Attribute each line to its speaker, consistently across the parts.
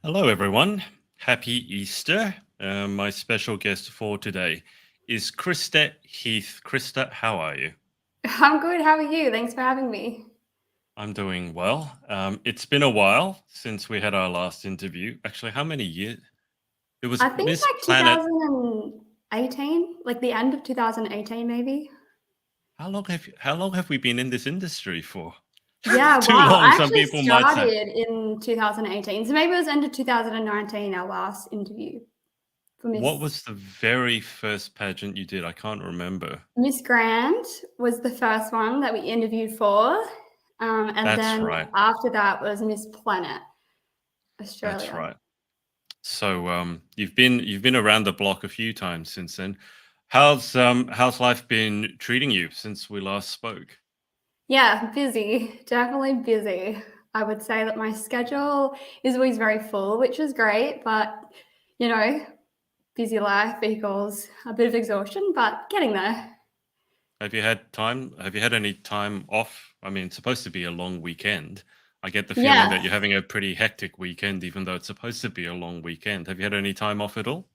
Speaker 1: Hello, everyone. Happy Easter. My special guest for today is Krysta Heath. Krysta, how are you?
Speaker 2: I'm good. How are you? Thanks for having me.
Speaker 1: I'm doing well. It's been a while since we had our last interview. Actually, how many years? It was
Speaker 2: I think
Speaker 1: Miss
Speaker 2: like
Speaker 1: Planet.
Speaker 2: 2018, like the end of 2018, maybe.
Speaker 1: How long have we been in this industry for?
Speaker 2: Yeah,
Speaker 1: Too
Speaker 2: wow.
Speaker 1: long,
Speaker 2: I
Speaker 1: some
Speaker 2: actually
Speaker 1: people might say.
Speaker 2: started in 2018. So maybe it was end of 2019, our last interview for
Speaker 1: What
Speaker 2: Miss
Speaker 1: was the very first pageant you did? I can't remember.
Speaker 2: Miss Grand was the first one that we interviewed for. And
Speaker 1: That's
Speaker 2: then
Speaker 1: right.
Speaker 2: after that was Miss Planet
Speaker 1: That's
Speaker 2: Australia.
Speaker 1: right. So you've been around the block a few times since then. How's life been treating you since we last spoke?
Speaker 2: Yeah, busy, definitely busy. I would say that my schedule is always very full, which is great, but you know, busy life equals a bit of exhaustion, but getting there.
Speaker 1: Have you had time? Have you had any time off? I mean, it's supposed to be a long weekend. I get the feeling that
Speaker 2: Yeah,
Speaker 1: you're having a pretty hectic weekend, even though it's supposed to be a long weekend. Have you had any time off at all?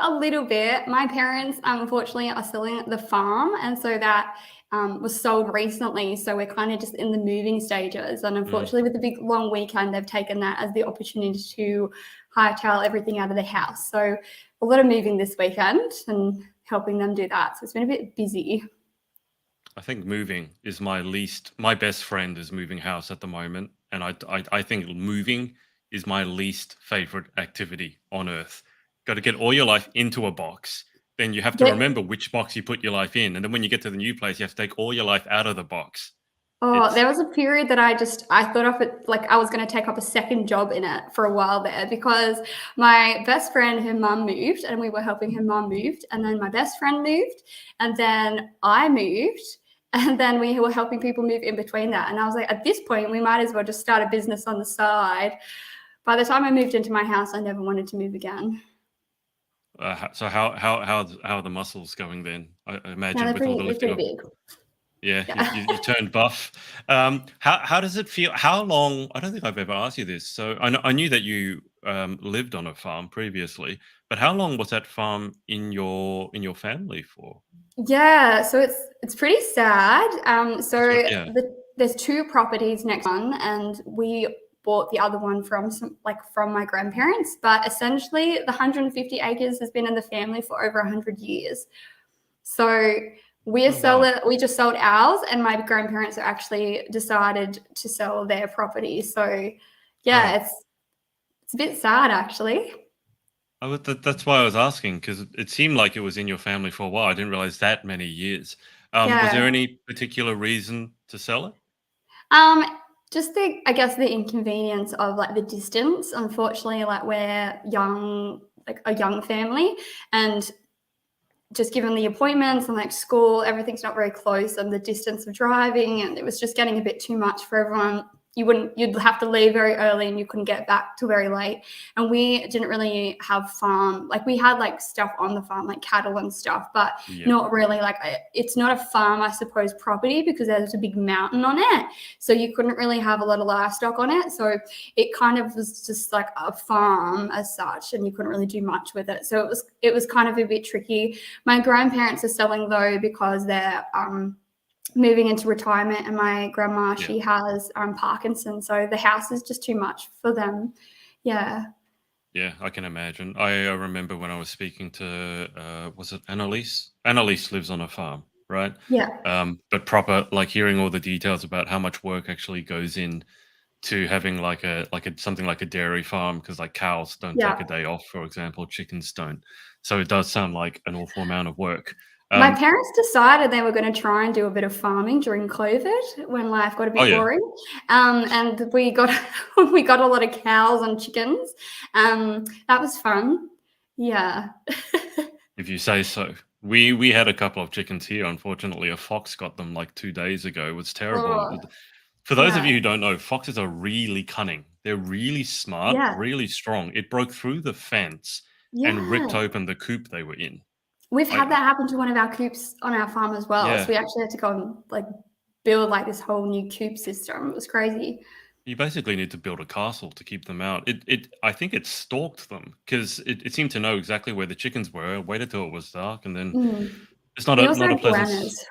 Speaker 2: a little bit. My parents, unfortunately, are selling the farm, and so that was sold recently. So we're kind of just in the moving stages. And
Speaker 1: Mm.
Speaker 2: unfortunately, with the big long weekend, they've taken that as the opportunity to hightail everything out of the house. So a lot of moving this weekend and helping them do that. So it's been a bit busy.
Speaker 1: I think moving is my best friend is moving house at the moment. And I think moving is my least favorite activity on earth. Got to get all your life into a box. Then you have to
Speaker 2: But
Speaker 1: remember which box you put your life in. And then when you get to the new place, you have to take all your life out of the box.
Speaker 2: oh,
Speaker 1: It's,
Speaker 2: there was a period that I thought of it like I was going to take up a second job in it for a while there because my best friend, her mum moved, and we were helping her mum move, and then my best friend moved, and then I moved, and then we were helping people move in between that. And I was like, at this point, we might as well just start a business on the side. By the time I moved into my house, I never wanted to move again.
Speaker 1: so how are the muscles going then? I
Speaker 2: Now
Speaker 1: imagine with all the
Speaker 2: they're
Speaker 1: lifting
Speaker 2: pretty
Speaker 1: of.
Speaker 2: big.
Speaker 1: Yeah, you,
Speaker 2: Yeah.
Speaker 1: you, you turned buff. How does it feel? How long? I don't think I've ever asked you this. So I knew that you lived on a farm previously, but how long was that farm in your family for?
Speaker 2: Yeah, so it's pretty sad.
Speaker 1: Yeah.
Speaker 2: There's two properties next one, and we bought the other one from from my grandparents. But essentially, the 150 acres has been in the family for over 100 years. So
Speaker 1: Oh wow.
Speaker 2: we just sold ours, and my grandparents actually decided to sell their property. So
Speaker 1: Oh,
Speaker 2: yeah, it's a bit sad actually.
Speaker 1: that's why I was asking because it seemed like it was in your family for a while. I didn't realize that many years. Was there
Speaker 2: Yeah.
Speaker 1: any particular reason to sell it?
Speaker 2: Um, just I guess the inconvenience of like the distance. Unfortunately, like we're young, like a young family, and just given the appointments and like school, everything's not very close, and the distance of driving, and it was just getting a bit too much for everyone. You'd have to leave very early and you couldn't get back till very late. And we didn't really have farm, like we had like stuff on the farm, like cattle and stuff, but
Speaker 1: Yeah.
Speaker 2: not really like it's not a farm, I suppose, property because there's a big mountain on it. So you couldn't really have a lot of livestock on it. So it kind of was just like a farm as such, and you couldn't really do much with it. So it was kind of a bit tricky. My grandparents are selling though because they're moving into retirement, and my grandma,
Speaker 1: Yeah.
Speaker 2: she has Parkinson's, so the house is just too much for them. Yeah,
Speaker 1: Yeah, I can imagine. I remember when I was speaking to, was it Annalise? Annalise lives on a farm, right?
Speaker 2: yeah,
Speaker 1: But proper, like hearing all the details about how much work actually goes in to having like a something like a dairy farm, because like cows don't take a
Speaker 2: yeah.
Speaker 1: day off, for example, chickens don't. So it does sound like an awful amount of work.
Speaker 2: My
Speaker 1: Um,
Speaker 2: parents decided they were going to try and do a bit of farming during COVID when life got a
Speaker 1: oh
Speaker 2: bit
Speaker 1: yeah,
Speaker 2: boring, and we got we got a lot of cows and chickens. That was fun. Yeah.
Speaker 1: if you say so. We had a couple of chickens here. Unfortunately, a fox got them like 2 days ago. It was terrible.
Speaker 2: Oh,
Speaker 1: For those of
Speaker 2: yeah,
Speaker 1: you who don't know, foxes are really cunning. They're really smart,
Speaker 2: yeah,
Speaker 1: really strong. It broke through the fence and ripped
Speaker 2: yeah.
Speaker 1: open the coop they were in.
Speaker 2: We've
Speaker 1: I
Speaker 2: had that happen to one of our coops on our farm as well. So
Speaker 1: Yeah,
Speaker 2: we actually had to go and like build like this whole new coop system. It was crazy.
Speaker 1: You basically need to build a castle to keep them out. I think it stalked them because it seemed to know exactly where the chickens were, waited till it was dark, and then
Speaker 2: Mm.
Speaker 1: it's
Speaker 2: We also
Speaker 1: not a
Speaker 2: had
Speaker 1: pleasant.
Speaker 2: goannas.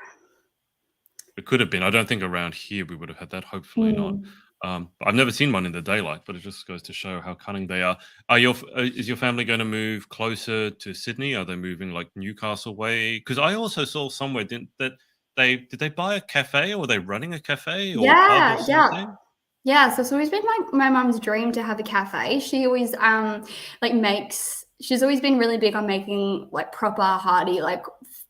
Speaker 1: It could have been. I don't think around here we would have had that. Hopefully not.
Speaker 2: Mm.
Speaker 1: But I've never seen one in the daylight. But it just goes to show how cunning they are. Is your family going to move closer to Sydney? Are they moving like Newcastle way? Because I also saw somewhere that they buy a cafe, or are they running a cafe or pub or
Speaker 2: Yeah, yeah.
Speaker 1: something?
Speaker 2: Yeah, so it's always been my mum's dream to have a cafe. She always like makes she's always been really big on making like proper hearty like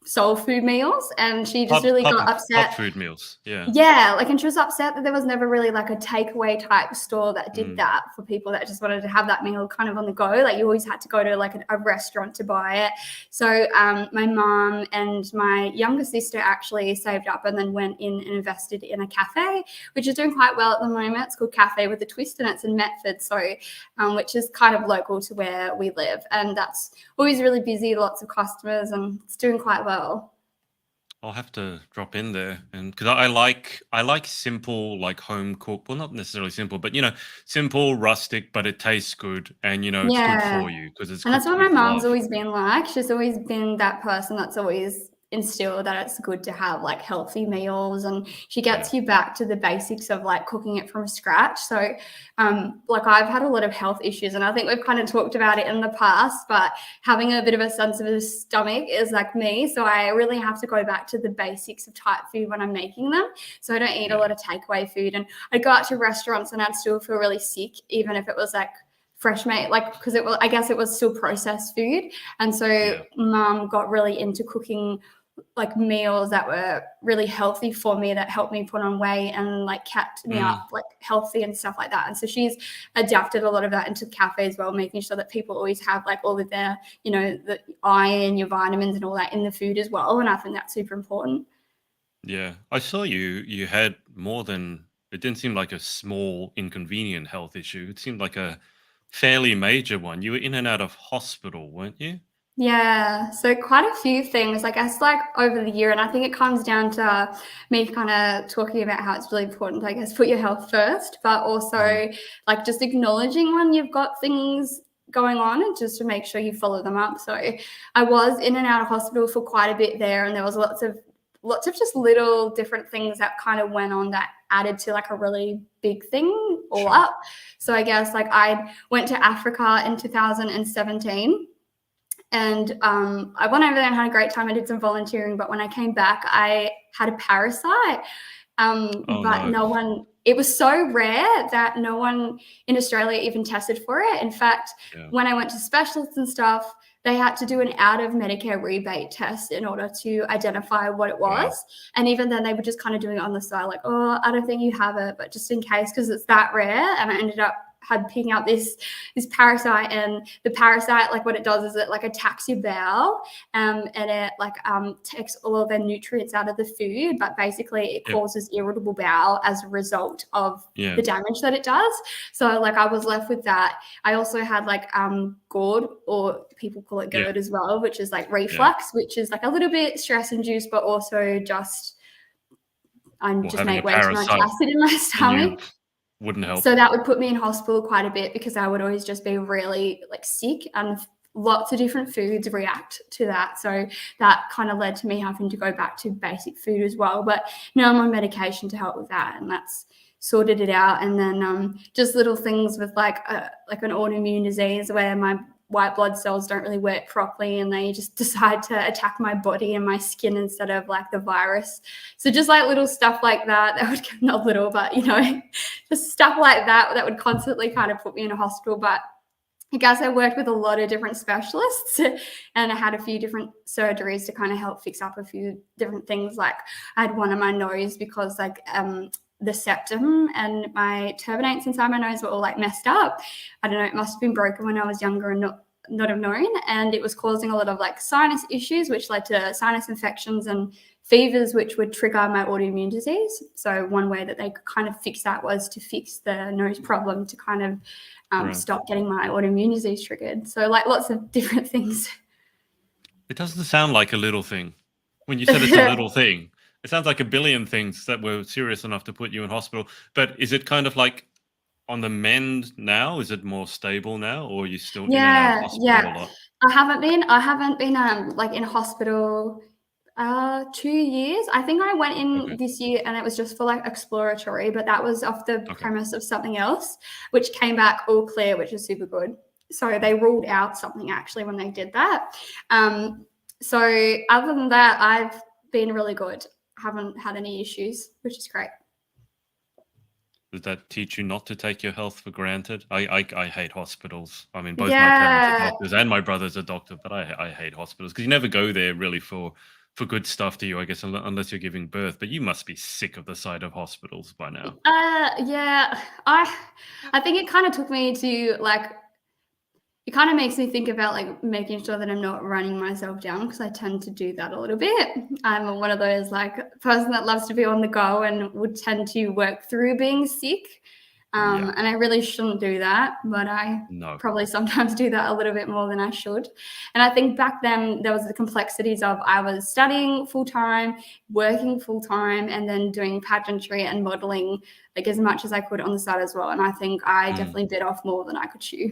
Speaker 2: soul food meals, and she just really got
Speaker 1: Pub
Speaker 2: upset.
Speaker 1: food meals. Yeah.
Speaker 2: Yeah, like, and she was upset that there was never really like a takeaway type store that did
Speaker 1: Mm,
Speaker 2: that for people that just wanted to have that meal kind of on the go. Like, you always had to go to like a restaurant to buy it. So, my mom and my younger sister actually saved up and then went in and invested in a cafe, which is doing quite well at the moment. It's called Cafe with a Twist, and it's in Metford, so which is kind of local to where we live, and that's always really busy, lots of customers, and it's doing quite well.
Speaker 1: I'll have to drop in there, and because I like simple, like home cooked. Well, not necessarily simple, but simple, rustic, but it tastes good, and it's good
Speaker 2: Yeah.
Speaker 1: for you because it's
Speaker 2: And that's
Speaker 1: cooked
Speaker 2: what my
Speaker 1: with
Speaker 2: mom's
Speaker 1: love.
Speaker 2: always been like. She's always been that person that's always instilled that it's good to have like healthy meals, and she
Speaker 1: Yeah.
Speaker 2: gets you back to the basics of like cooking it from scratch. So like I've had a lot of health issues, and I think we've kind of talked about it in the past, but having a bit of a sensitive stomach is like me. So I really have to go back to the basics of type food when I'm making them. So I don't eat a
Speaker 1: Yeah.
Speaker 2: lot of takeaway food, and I'd go out to restaurants and I'd still feel really sick, even if it was like fresh made, like, because it was, I guess it was still processed food. And so
Speaker 1: Yeah.
Speaker 2: mum got really into cooking like meals that were really healthy for me, that helped me put on weight and like kept me
Speaker 1: Mm,
Speaker 2: up like healthy and stuff like that. And so she's adapted a lot of that into the cafe as well, making sure that people always have like all of their, the iron, your vitamins and all that in the food as well. And I think that's super important.
Speaker 1: yeah. I saw you had more than it didn't seem like a small inconvenient health issue. It seemed like a fairly major one. You were in and out of hospital, weren't you?
Speaker 2: Yeah, so quite a few things, I guess, like over the year. And I think it comes down to me kind of talking about how it's really important, I guess, put your health first, but
Speaker 1: Mm,
Speaker 2: also like just acknowledging when you've got things going on and just to make sure you follow them up. So I was in and out of hospital for quite a bit there, and there was lots of just little different things that kind of went on that added to like a really big thing all
Speaker 1: sure.
Speaker 2: up. So I guess like I went to Africa in 2017, and I went over there and had a great time. I did some volunteering, but when I came back, I had a parasite.
Speaker 1: Oh
Speaker 2: But
Speaker 1: no.
Speaker 2: no one, it was so rare that no one in Australia even tested for it. In fact,
Speaker 1: Yeah.
Speaker 2: when I went to specialists and stuff, they had to do an out of Medicare rebate test in order to identify what it was.
Speaker 1: Wow.
Speaker 2: And even then, they were just kind of doing it on the side, like, oh, I don't think you have it, but just in case, because it's that rare. And I ended up had picking out this parasite, and the parasite, like what it does is it like attacks your bowel, and it like takes all of the nutrients out of the food, but basically it
Speaker 1: Yep.
Speaker 2: causes irritable bowel as a result of
Speaker 1: Yeah.
Speaker 2: the damage that it does. So like I was left with that. I also had like GORD, or people call it
Speaker 1: Yeah.
Speaker 2: GERD as well, which is like
Speaker 1: Yeah.
Speaker 2: reflux, which is like a little bit stress induced, but also just I
Speaker 1: Well,
Speaker 2: just
Speaker 1: having a
Speaker 2: make way too much
Speaker 1: parasite
Speaker 2: acid in my
Speaker 1: in you
Speaker 2: stomach.
Speaker 1: wouldn't help.
Speaker 2: So that would put me in hospital quite a bit, because I would always just be really like sick, and lots of different foods react to that. So that kind of led to me having to go back to basic food as well. But now I'm on medication to help with that, and that's sorted it out. And then just little things with like an autoimmune disease where my white blood cells don't really work properly, and they just decide to attack my body and my skin instead of like the virus. So just like little stuff like that would, not little, but just stuff like that would constantly kind of put me in a hospital. But I guess I worked with a lot of different specialists, and I had a few different surgeries to kind of help fix up a few different things. Like I had one on my nose because like the septum and my turbinates inside my nose were all like messed up. I don't know, it must have been broken when I was younger and not have known. And it was causing a lot of like sinus issues, which led to sinus infections and fevers, which would trigger my autoimmune disease. So one way that they could kind of fix that was to fix the nose problem to kind of
Speaker 1: Right.
Speaker 2: stop getting my autoimmune disease triggered. So like lots of different things.
Speaker 1: It doesn't sound like a little thing. When you said it's a little thing, it sounds like a billion things that were serious enough to put you in hospital. But is it kind of like on the mend now? Is it more stable now, or are you still in and out of
Speaker 2: Yeah,
Speaker 1: hospital a
Speaker 2: yeah.
Speaker 1: lot?
Speaker 2: I haven't been like in hospital 2 years. I think I went in
Speaker 1: Okay.
Speaker 2: this year and it was just for like exploratory, but that was off the
Speaker 1: Okay.
Speaker 2: premise of something else, which came back all clear, which is super good. So they ruled out something actually when they did that. So other than that, I've been really good. Haven't had any issues, which is great.
Speaker 1: Does that teach you not to take your health for granted? I hate hospitals. I mean, both my parents are
Speaker 2: Yeah,
Speaker 1: doctors and my brother's a doctor, but I hate hospitals because you never go there really for good stuff, do you? I guess unless you're giving birth. But you must be sick of the sight of hospitals by now.
Speaker 2: yeah. I think it kind of took me to like it kind of makes me think about like making sure that I'm not running myself down because I tend to do that a little bit. I'm one of those like person that loves to be on the go and would tend to work through being sick.
Speaker 1: Yeah.
Speaker 2: And I really shouldn't do that, but I
Speaker 1: No.
Speaker 2: probably sometimes do that a little bit more than I should. And I think back then there was the complexities of I was studying full time, working full time, and then doing pageantry and modeling like as much as I could on the side as well. And I think I
Speaker 1: Mm.
Speaker 2: definitely bit off more than I could chew.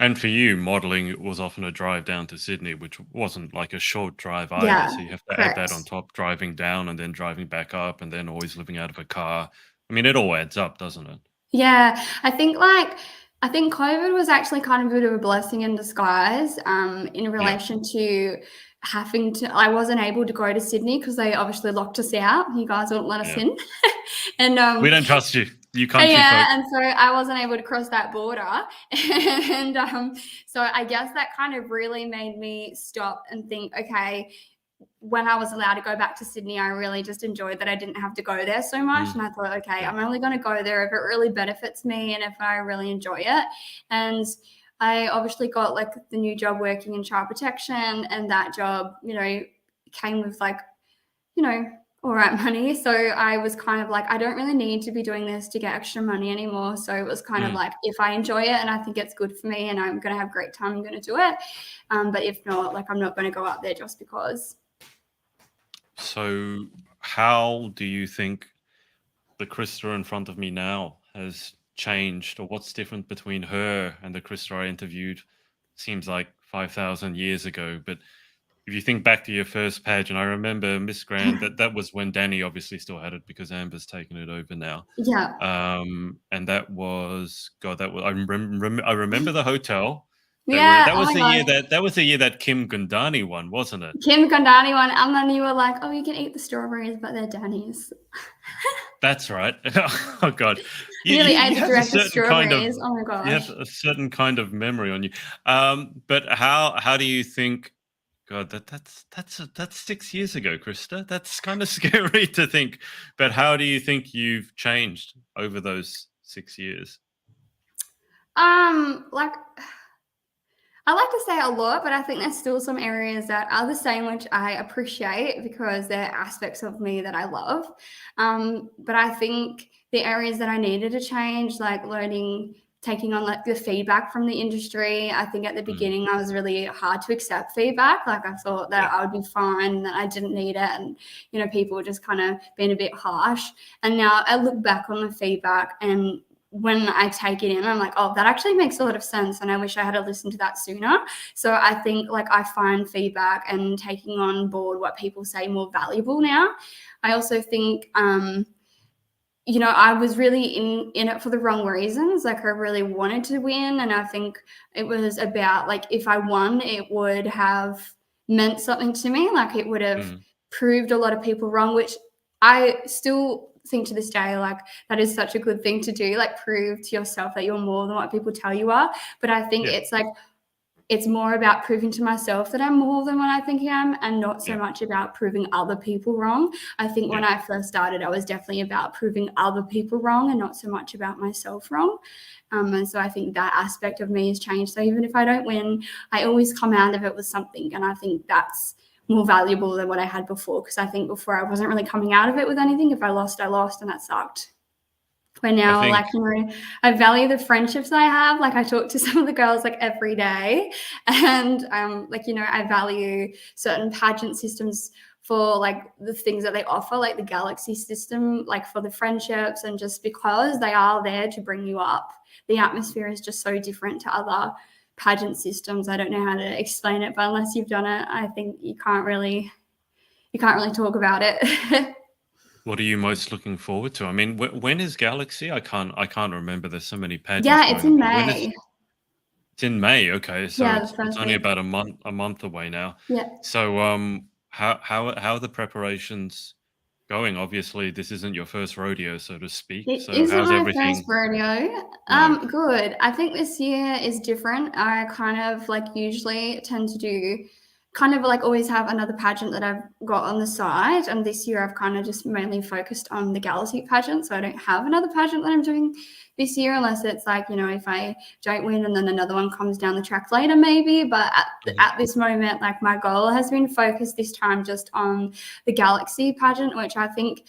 Speaker 1: And for you, modeling was often a drive down to Sydney, which wasn't like a short drive either.
Speaker 2: Yeah,
Speaker 1: So you have to add that on
Speaker 2: correct.
Speaker 1: top, driving down and then driving back up, and then always living out of a car. I mean, it all adds up, doesn't it?
Speaker 2: Yeah, I think COVID was actually kind of a bit of a blessing in disguise, in
Speaker 1: Yeah.
Speaker 2: relation to having to I wasn't able to go to Sydney because they obviously locked us out. You guys wouldn't let us
Speaker 1: Yeah.
Speaker 2: in. And,
Speaker 1: We don't trust you, you country folk.
Speaker 2: yeah, and so I wasn't able to cross that border. And, so I guess that kind of really made me stop and think, "Okay, when I was allowed to go back to Sydney, I really just enjoyed that I didn't have to go there so much.
Speaker 1: Mm,
Speaker 2: And I thought, okay,
Speaker 1: yeah.
Speaker 2: I'm only going to go there if it really benefits me and if I really enjoy it. And I obviously got like the new job working in child protection, and that job, came with like, you know, all right money. So I was kind of like, I don't really need to be doing this to get extra money anymore. So it was kind of
Speaker 1: Mm.
Speaker 2: like, if I enjoy it and I think it's good for me and I'm going to have a great time, I'm going to do it. But if not, like, I'm not going to go out there just because.
Speaker 1: So, how do you think the Krista in front of me now has changed, or what's different between her and the Krista I interviewed? Seems like 5,000 years ago, but if you think back to your first page, and I remember Miss Grand, that was when Danny obviously still had it because Amber's taken it over now.
Speaker 2: Yeah.
Speaker 1: And that was God. That was I remember the hotel.
Speaker 2: Yeah,
Speaker 1: That
Speaker 2: oh
Speaker 1: was
Speaker 2: my
Speaker 1: the year
Speaker 2: god.
Speaker 1: that Kim Gundani won, wasn't it?
Speaker 2: Kim Kondani one, and then you were like, "Oh, you can eat the strawberries, but they're Danny's."
Speaker 1: That's right. Oh God,
Speaker 2: You nearly ate
Speaker 1: you
Speaker 2: the
Speaker 1: have a
Speaker 2: director's
Speaker 1: certain kind of
Speaker 2: strawberries. Oh my gosh.
Speaker 1: memory on you. But how do you think? God, that's 6 years ago, Krista. That's kind of scary to think. But how do you think you've changed over those 6 years?
Speaker 2: Like I like to say a lot, but I think there's still some areas that are the same, which I appreciate because they're aspects of me that I love. But I think the areas that I needed to change, like learning, taking on like the feedback from the industry. I think at the
Speaker 1: Mm,
Speaker 2: beginning I was really hard to accept feedback. Like I thought
Speaker 1: yeah,
Speaker 2: that I would be fine, that I didn't need it, and people were just kind of being a bit harsh. And now I look back on the feedback and when I take it in, I'm like, oh, that actually makes a lot of sense. And I wish I had listened to that sooner. So I think like I find feedback and taking on board what people say more valuable now. I also think, I was really in it for the wrong reasons. Like I really wanted to win. And I think it was about like if I won, it would have meant something to me. Like it would have
Speaker 1: mm,
Speaker 2: proved a lot of people wrong, which I still think to this day, like that is such a good thing to do, like prove to yourself that you're more than what people tell you are. But I think
Speaker 1: yeah,
Speaker 2: it's like it's more about proving to myself that I'm more than what I think I am and not so
Speaker 1: yeah,
Speaker 2: much about proving other people wrong. I think when
Speaker 1: yeah.
Speaker 2: I first started, I was definitely about proving other people wrong and not so much about myself wrong. And so I think that aspect of me has changed. So even if I don't win, I always come out of it with something. And I think that's more valuable than what I had before. Because I think before I wasn't really coming out of it with anything. If I lost, I lost, and that sucked. Where
Speaker 1: I
Speaker 2: now,
Speaker 1: think
Speaker 2: like, I value the friendships I have. Like, I talk to some of the girls like every day, and like, I value certain pageant systems for like the things that they offer, like the Galaxy system, like for the friendships, and just because they are there to bring you up. The atmosphere is just so different to other pageant systems. I don't know how to explain it, but unless you've done it, I think you can't really talk about it.
Speaker 1: What are you most looking forward to? I mean, when is Galaxy? I can't remember. There's so many pageants
Speaker 2: Yeah, it's
Speaker 1: going on.
Speaker 2: in
Speaker 1: But when is
Speaker 2: May.
Speaker 1: it's in May? Okay, so
Speaker 2: Yeah, the
Speaker 1: it's
Speaker 2: first
Speaker 1: only
Speaker 2: week.
Speaker 1: about a month away now.
Speaker 2: Yeah.
Speaker 1: So how are the preparations going? Obviously, this isn't your first rodeo, so to speak.
Speaker 2: It
Speaker 1: So
Speaker 2: isn't
Speaker 1: how's
Speaker 2: my first
Speaker 1: everything?
Speaker 2: rodeo.
Speaker 1: No.
Speaker 2: Good. I think this year is different. I kind of like usually tend to do kind of like always have another pageant that I've got on the side. And this year I've kind of just mainly focused on the Galaxy pageant. So I don't have another pageant that I'm doing this year, unless it's like, you know, if I don't win and then another one comes down the track later, maybe. But
Speaker 1: Mhm.
Speaker 2: at this moment, like my goal has been focused this time just on the Galaxy pageant, which I think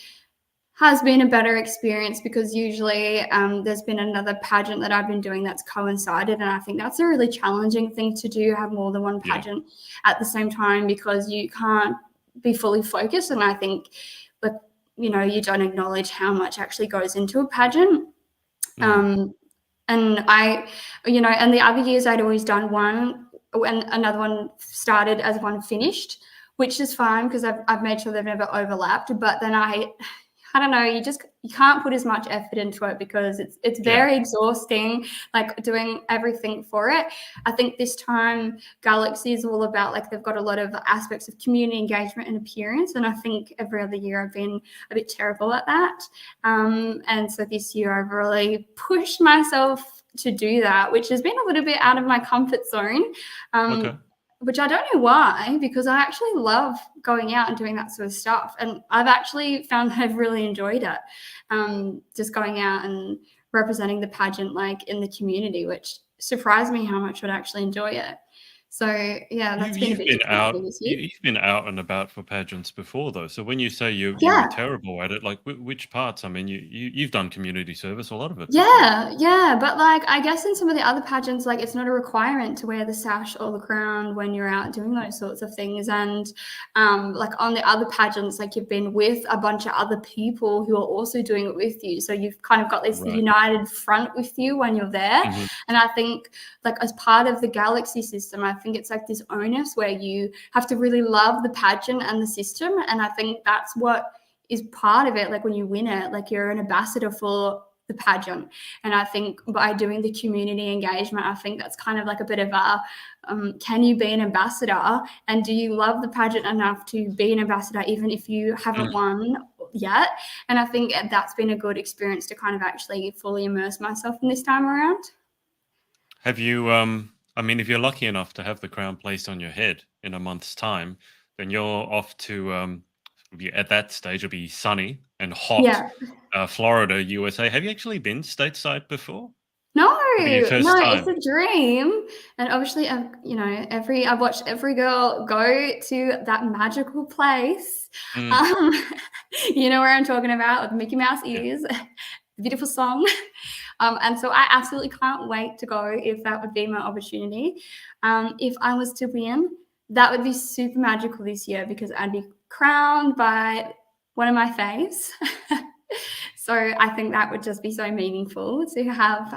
Speaker 2: has been a better experience because usually there's been another pageant that I've been doing that's coincided, and I think that's a really challenging thing to do, have more than one
Speaker 1: Yeah.
Speaker 2: pageant at the same time, because you can't be fully focused. And I think, but you know, you don't acknowledge how much actually goes into a pageant.
Speaker 1: Mm.
Speaker 2: And I, you know, and the other years I'd always done one when another one started as one finished, which is fine because I've made sure they've never overlapped. But then I don't know, you can't put as much effort into it because it's
Speaker 1: Yeah.
Speaker 2: very exhausting, like doing everything for it. I think this time Galaxy is all about like they've got a lot of aspects of community engagement and appearance, and I think every other year I've been a bit terrible at that. And so this year I've really pushed myself to do that, which has been a little bit out of my comfort zone.
Speaker 1: Okay.
Speaker 2: Which I don't know why, because I actually love going out and doing that sort of stuff. And I've actually found that I've really enjoyed it. Just going out and representing the pageant like in the community, which surprised me how much I'd actually enjoy it. So yeah,
Speaker 1: You
Speaker 2: that's been a
Speaker 1: you've
Speaker 2: bit
Speaker 1: been
Speaker 2: different
Speaker 1: out
Speaker 2: for this year.
Speaker 1: you've been out and about for pageants before, though. So when you say you were
Speaker 2: Yeah,
Speaker 1: terrible at it, like which parts? I mean, you've done community service, a lot of it before.
Speaker 2: yeah, but like I guess in some of the other pageants, like it's not a requirement to wear the sash or the crown when you're out doing those sorts of things. And like on the other pageants, like you've been with a bunch of other people who are also doing it with you, so you've kind of got this
Speaker 1: Right.
Speaker 2: united front with you when you're there.
Speaker 1: Mhm.
Speaker 2: And I think like as part of the Galaxy system, I think it's like this onus where you have to really love the pageant and the system, and I think that's what is part of it. Like when you win it, like you're an ambassador for the pageant. And I think by doing the community engagement, I think that's kind of like a bit of a can you be an ambassador, and do you love the pageant enough to be an ambassador even if you haven't
Speaker 1: Mm.
Speaker 2: won yet? And I think that's been a good experience to kind of actually fully immerse myself in this time around.
Speaker 1: Have you, I mean, if you're lucky enough to have the crown placed on your head in a month's time, then you're off to, at that stage, it'll be sunny and hot,
Speaker 2: Yeah.
Speaker 1: Florida, USA. Have you actually been stateside before?
Speaker 2: No,
Speaker 1: It'll be your first
Speaker 2: no, it's
Speaker 1: time.
Speaker 2: a dream. And obviously, you know, I've watched every girl go to that magical place.
Speaker 1: Mm,
Speaker 2: Um, you know where I'm talking about with Mickey Mouse
Speaker 1: yeah.
Speaker 2: ears, the beautiful song. And so I absolutely can't wait to go if that would be my opportunity. If I was to win, that would be super magical this year because I'd be crowned by one of my faves. So I think that would just be so meaningful to have,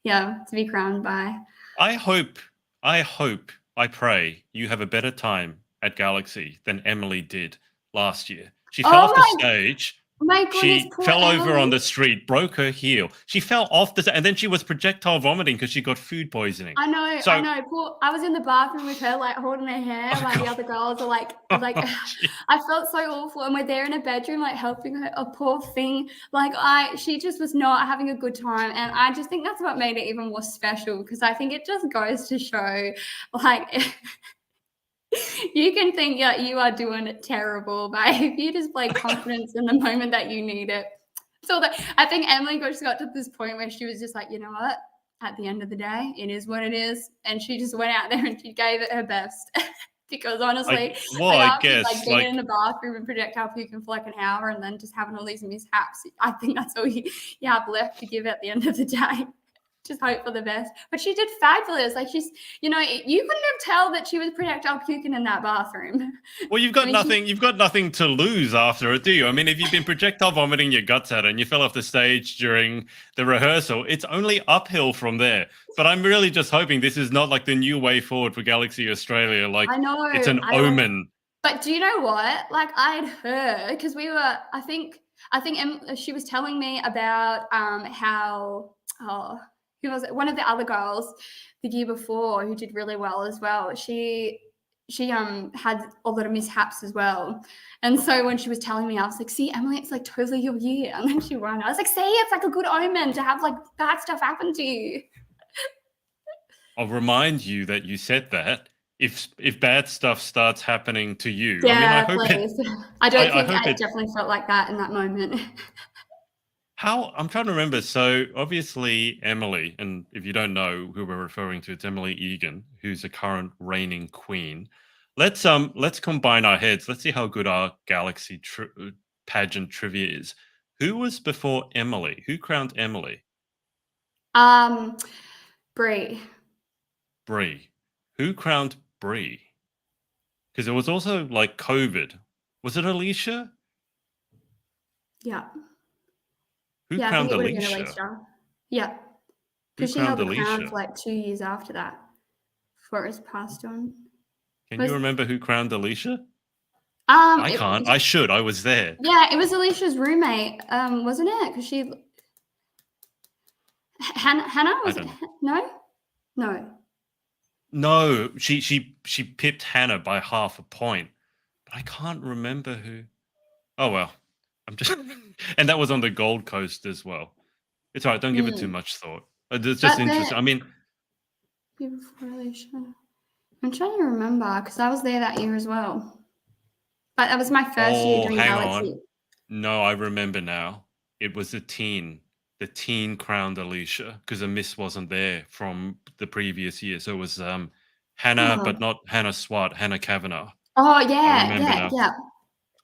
Speaker 2: yeah, to be crowned by.
Speaker 1: I hope, I pray you have a better time at Galaxy than Emily did last year. She fell
Speaker 2: Oh
Speaker 1: off the stage.
Speaker 2: my goodness,
Speaker 1: She
Speaker 2: poor
Speaker 1: fell over on
Speaker 2: Emily.
Speaker 1: the street, broke her heel. She fell off and then she was projectile vomiting because she got food poisoning.
Speaker 2: I know, I
Speaker 1: So,
Speaker 2: know. Poor, I was in the bathroom with her, like holding her hair,
Speaker 1: oh
Speaker 2: while the
Speaker 1: god,
Speaker 2: other girls are like,
Speaker 1: oh, gee.
Speaker 2: I felt so awful. And we're there in a bedroom, like helping her. A poor thing, like she just was not having a good time, and I just think that's what made it even more special because I think it just goes to show, like. You can think, yeah, you are doing it terrible, but if you just play confidence in the moment that you need it. So that I think Emily just got to this point where she was just like, you know what? At the end of the day, it is what it is. And she just went out there and she gave it her best. Because honestly, like
Speaker 1: I
Speaker 2: after like
Speaker 1: guess
Speaker 2: being
Speaker 1: like
Speaker 2: in the bathroom and projectile puking for like an hour and then just having all these mishaps, I think that's all you have left to give at the end of the day. just hope for the best. But she did fabulous. Like she's, you couldn't have tell that she was projectile puking in that bathroom.
Speaker 1: Well, you've
Speaker 2: I
Speaker 1: got
Speaker 2: mean,
Speaker 1: nothing. You've got nothing to lose after it, do you? I mean, if you've been projectile vomiting your guts out and you fell off the stage during the rehearsal, it's only uphill from there. But I'm really just hoping this is not like the new way forward for Galaxy Australia. Like
Speaker 2: I know.
Speaker 1: it's an omen.
Speaker 2: But do you know what? Like I'd heard because we were. I think she was telling me about how who was it? One of the other girls the year before who did really well as well. She had a lot of mishaps as well. And so when she was telling me, I was like, see, Emily, it's like totally your year. And then she won. I was like, see, it's like a good omen to have like bad stuff happen to you.
Speaker 1: I'll remind you that you said that. If bad stuff starts happening to you,
Speaker 2: Yeah,
Speaker 1: I mean, I hope
Speaker 2: please.
Speaker 1: it.
Speaker 2: I don't
Speaker 1: I
Speaker 2: think
Speaker 1: hope
Speaker 2: I
Speaker 1: it.
Speaker 2: definitely felt like that in that moment.
Speaker 1: How I'm trying to remember. So obviously Emily, and if you don't know who we're referring to, it's Emily Egan, who's the current reigning queen. Let's combine our heads. Let's see how good our Galaxy pageant trivia is. Who was before Emily? Who crowned Emily?
Speaker 2: Brie.
Speaker 1: Brie. Who crowned Brie? Because it was also like COVID. Was it Alicia?
Speaker 2: Yeah.
Speaker 1: Who
Speaker 2: Yeah, I think
Speaker 1: crowned
Speaker 2: it would have been
Speaker 1: Alicia?
Speaker 2: Alicia. Yeah.
Speaker 1: Who
Speaker 2: Because she held
Speaker 1: crowned
Speaker 2: the crown
Speaker 1: Alicia?
Speaker 2: for like 2 years after that before it was passed on.
Speaker 1: Can you
Speaker 2: Was
Speaker 1: remember who crowned Alicia?
Speaker 2: um
Speaker 1: I
Speaker 2: it,
Speaker 1: can't. I should. I was there.
Speaker 2: yeah, it was Alicia's roommate, wasn't it? Because she Hannah
Speaker 1: I
Speaker 2: was it?
Speaker 1: don't know.
Speaker 2: No.
Speaker 1: No, she pipped Hannah by half a point, but I can't remember who. Oh well, I'm just and that was on the Gold Coast as well. It's all right. Don't give it too
Speaker 2: Mm.
Speaker 1: much thought. It's just
Speaker 2: But
Speaker 1: interesting. I mean,
Speaker 2: before Alicia, I'm trying to remember because I was there that year as well. But that was my first year
Speaker 1: oh,
Speaker 2: doing
Speaker 1: hang on.
Speaker 2: Galaxy.
Speaker 1: No, I remember now. It was the teen. The teen crowned Alicia because the miss wasn't there from the previous year. So it was Hannah, but
Speaker 2: Oh,
Speaker 1: not Hannah Swart, Hannah Kavanagh.
Speaker 2: oh
Speaker 1: I
Speaker 2: yeah,
Speaker 1: remember
Speaker 2: yeah,
Speaker 1: now.
Speaker 2: yeah,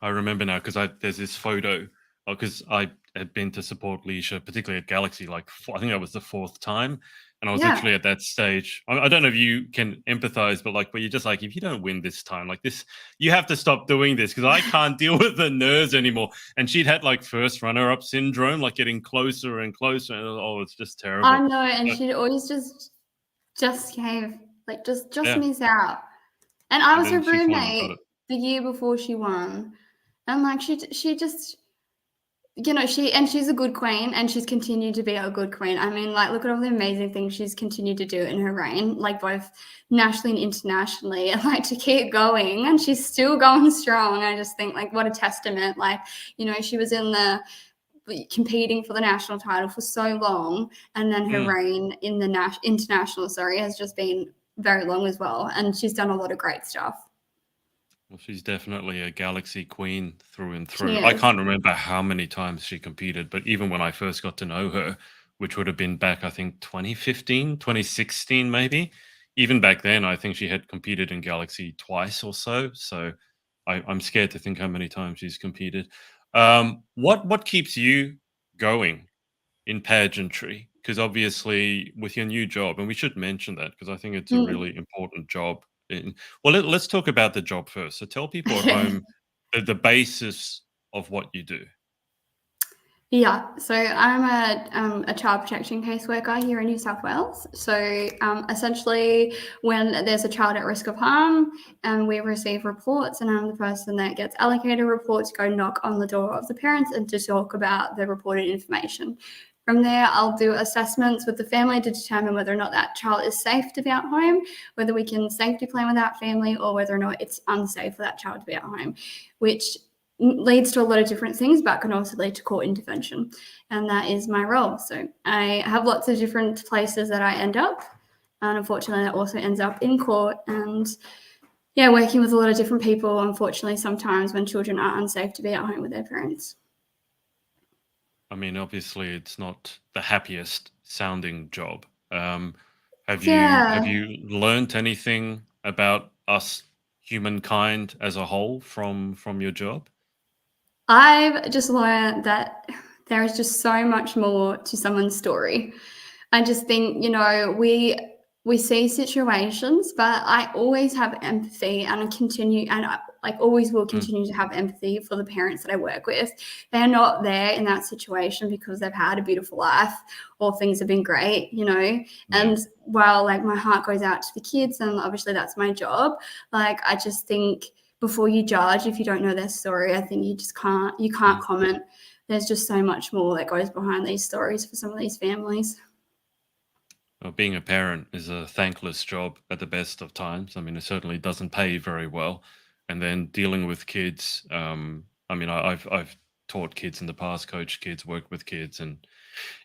Speaker 1: I remember now because I there's this photo because I had been to support Leisha, particularly at Galaxy, like I think that was the fourth time, and I was
Speaker 2: yeah.
Speaker 1: literally at that stage. I don't know if you can empathize, but like, where you're just like, if you don't win this time, like this, you have to stop doing this because I can't deal with the nerves anymore. And she'd had like first runner-up syndrome, like getting closer and closer, and oh, it's just
Speaker 2: I
Speaker 1: terrible.
Speaker 2: know, and
Speaker 1: But,
Speaker 2: she'd always just cave, like just
Speaker 1: yeah,
Speaker 2: miss out. And I
Speaker 1: and
Speaker 2: was her
Speaker 1: then she finally got
Speaker 2: roommate
Speaker 1: it.
Speaker 2: the year before she won, and like she just she's a good queen, and she's continued to be a good queen. I mean, like, look at all the amazing things she's continued to do in her reign, like both nationally and internationally, and like to keep going, and she's still going strong. I just think like what a testament. Like, she was in the competing for the national title for so long, and then her
Speaker 1: Mm.
Speaker 2: reign in the international, has just been very long as well, and she's done a lot of great stuff.
Speaker 1: Well, she's definitely a Galaxy queen through and
Speaker 2: She
Speaker 1: through. I
Speaker 2: is.
Speaker 1: can't remember how many times she competed, but even when I first got to know her, which would have been back, I think 2015, 2016, maybe. Even back then, I think she had competed in Galaxy twice or so. So I'm scared to think how many times she's competed. What keeps you going in pageantry? Because obviously, with your new job, and we should mention that because I think it's a
Speaker 2: Mm.
Speaker 1: really important job. Well, let's talk about the job first. So tell people at
Speaker 2: Okay.
Speaker 1: home the basis of what you do.
Speaker 2: Yeah, so I'm a child protection caseworker here in New South Wales. So essentially, when there's a child at risk of harm, we receive reports, and I'm the person that gets allocated a report to go knock on the door of the parents and to talk about the reported information. From there, I'll do assessments with the family to determine whether or not that child is safe to be at home, whether we can safety plan with that family, or whether or not it's unsafe for that child to be at home, which leads to a lot of different things, but can also lead to court intervention. And that is my role. So I have lots of different places that I end up. And unfortunately, that also ends up in court. And yeah, working with a lot of different people, unfortunately, sometimes when children are unsafe to be at home with their parents.
Speaker 1: I mean, obviously, it's not the happiest sounding job. Have
Speaker 2: Yeah,
Speaker 1: you learnt anything about us, humankind as a whole, from your job?
Speaker 2: I've just learned that there is just so much more to someone's story. I just think, we see situations, but I always have empathy, and I like always will
Speaker 1: Mm,
Speaker 2: continue to have empathy for the parents that I work with. They're not there in that situation because they've had a beautiful life or things have been great,
Speaker 1: yeah.
Speaker 2: And while like my heart goes out to the kids, and obviously that's my job, like I just think before you judge, if you don't know their story, I think you can't
Speaker 1: Mm.
Speaker 2: comment. There's just so much more that goes behind these stories for some of these families.
Speaker 1: Well, being a parent is a thankless job at the best of times. I mean, it certainly doesn't pay very well. And then dealing with kids, I mean, I've taught kids in the past, coached kids, worked with kids, and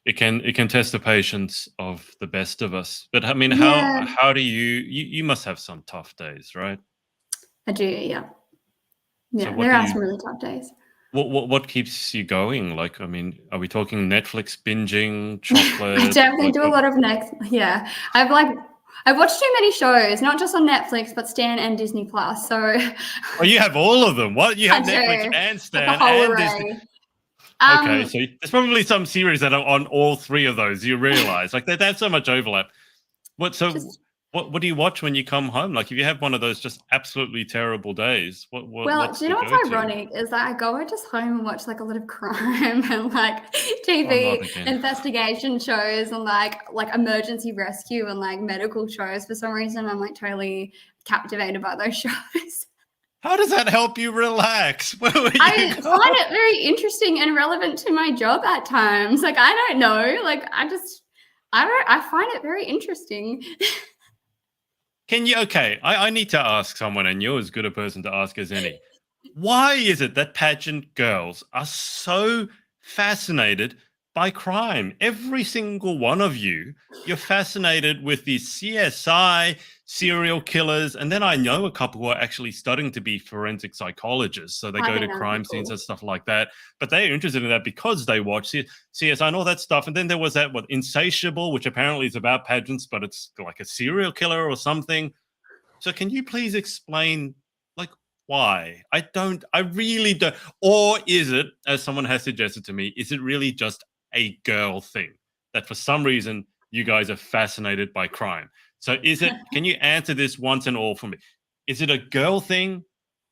Speaker 1: it can test the patience of the best of us. But I mean,
Speaker 2: Yeah,
Speaker 1: how do you must have some tough days, right?
Speaker 2: I do. Yeah,
Speaker 1: So
Speaker 2: yeah.
Speaker 1: what
Speaker 2: There
Speaker 1: do
Speaker 2: are
Speaker 1: you
Speaker 2: some really tough days.
Speaker 1: what keeps you going? Like, I mean, are we talking Netflix binging,
Speaker 2: I
Speaker 1: chocolate?
Speaker 2: definitely
Speaker 1: Like,
Speaker 2: do a
Speaker 1: what?
Speaker 2: lot of next. Yeah, I've watched too many shows, not just on Netflix, but Stan and Disney Plus. So
Speaker 1: Oh, you have all of them. What? You
Speaker 2: I
Speaker 1: have Netflix
Speaker 2: do
Speaker 1: and
Speaker 2: like a
Speaker 1: Stan
Speaker 2: whole
Speaker 1: and Disney.
Speaker 2: array.
Speaker 1: Okay,
Speaker 2: Um,
Speaker 1: so there's probably some series that are on all three of those. You realize, like, they have so much overlap. What? So,
Speaker 2: just
Speaker 1: what do you watch when you come home? Like, if you have one of those just absolutely terrible days,
Speaker 2: Well,
Speaker 1: what's
Speaker 2: do you
Speaker 1: the
Speaker 2: know what's
Speaker 1: go-to?
Speaker 2: ironic is that I go just home and watch like a lot of crime and like
Speaker 1: Oh, not
Speaker 2: TV
Speaker 1: again.
Speaker 2: investigation shows and like emergency rescue and like medical shows. For some reason, I'm like totally captivated by those shows.
Speaker 1: How does that help you relax? Where would you
Speaker 2: I
Speaker 1: go?
Speaker 2: find it very interesting and relevant to my job at times. Like I don't know, like I find it very interesting.
Speaker 1: Can you? Okay, I need to ask someone, and you're as good a person to ask as any. Why is it that pageant girls are so fascinated by crime? Every single one of you, you're fascinated with these CSI serial killers. And then I know a couple who are actually studying to be forensic psychologists. So they
Speaker 2: I
Speaker 1: go to
Speaker 2: think that'd be
Speaker 1: crime scenes
Speaker 2: cool.
Speaker 1: and stuff like that. But they're interested in that because they watch CSI and all that stuff. And then there was that, what, Insatiable, which apparently is about pageants, but it's like a serial killer or something. So can you please explain, like, why? I really don't. Or is it, as someone has suggested to me, is it really just a girl thing that for some reason you guys are fascinated by crime? So can you answer this once and all for me? Is it a girl thing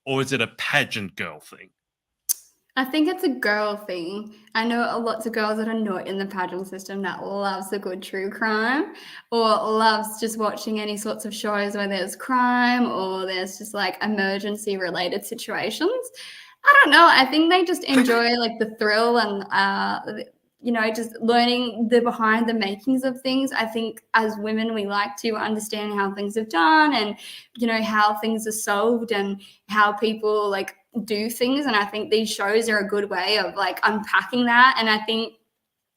Speaker 1: or is it a pageant girl thing?
Speaker 2: I think it's a girl thing. I know a lots of girls that are not in the pageant system that loves a good true crime or loves just watching any sorts of shows where there's crime or there's just like emergency related situations. I don't know. I think they just enjoy like the thrill and just learning the behind the makings of things. I think as women we like to understand how things are done and how things are solved and how people like do things, and I think these shows are a good way of like unpacking that. And I think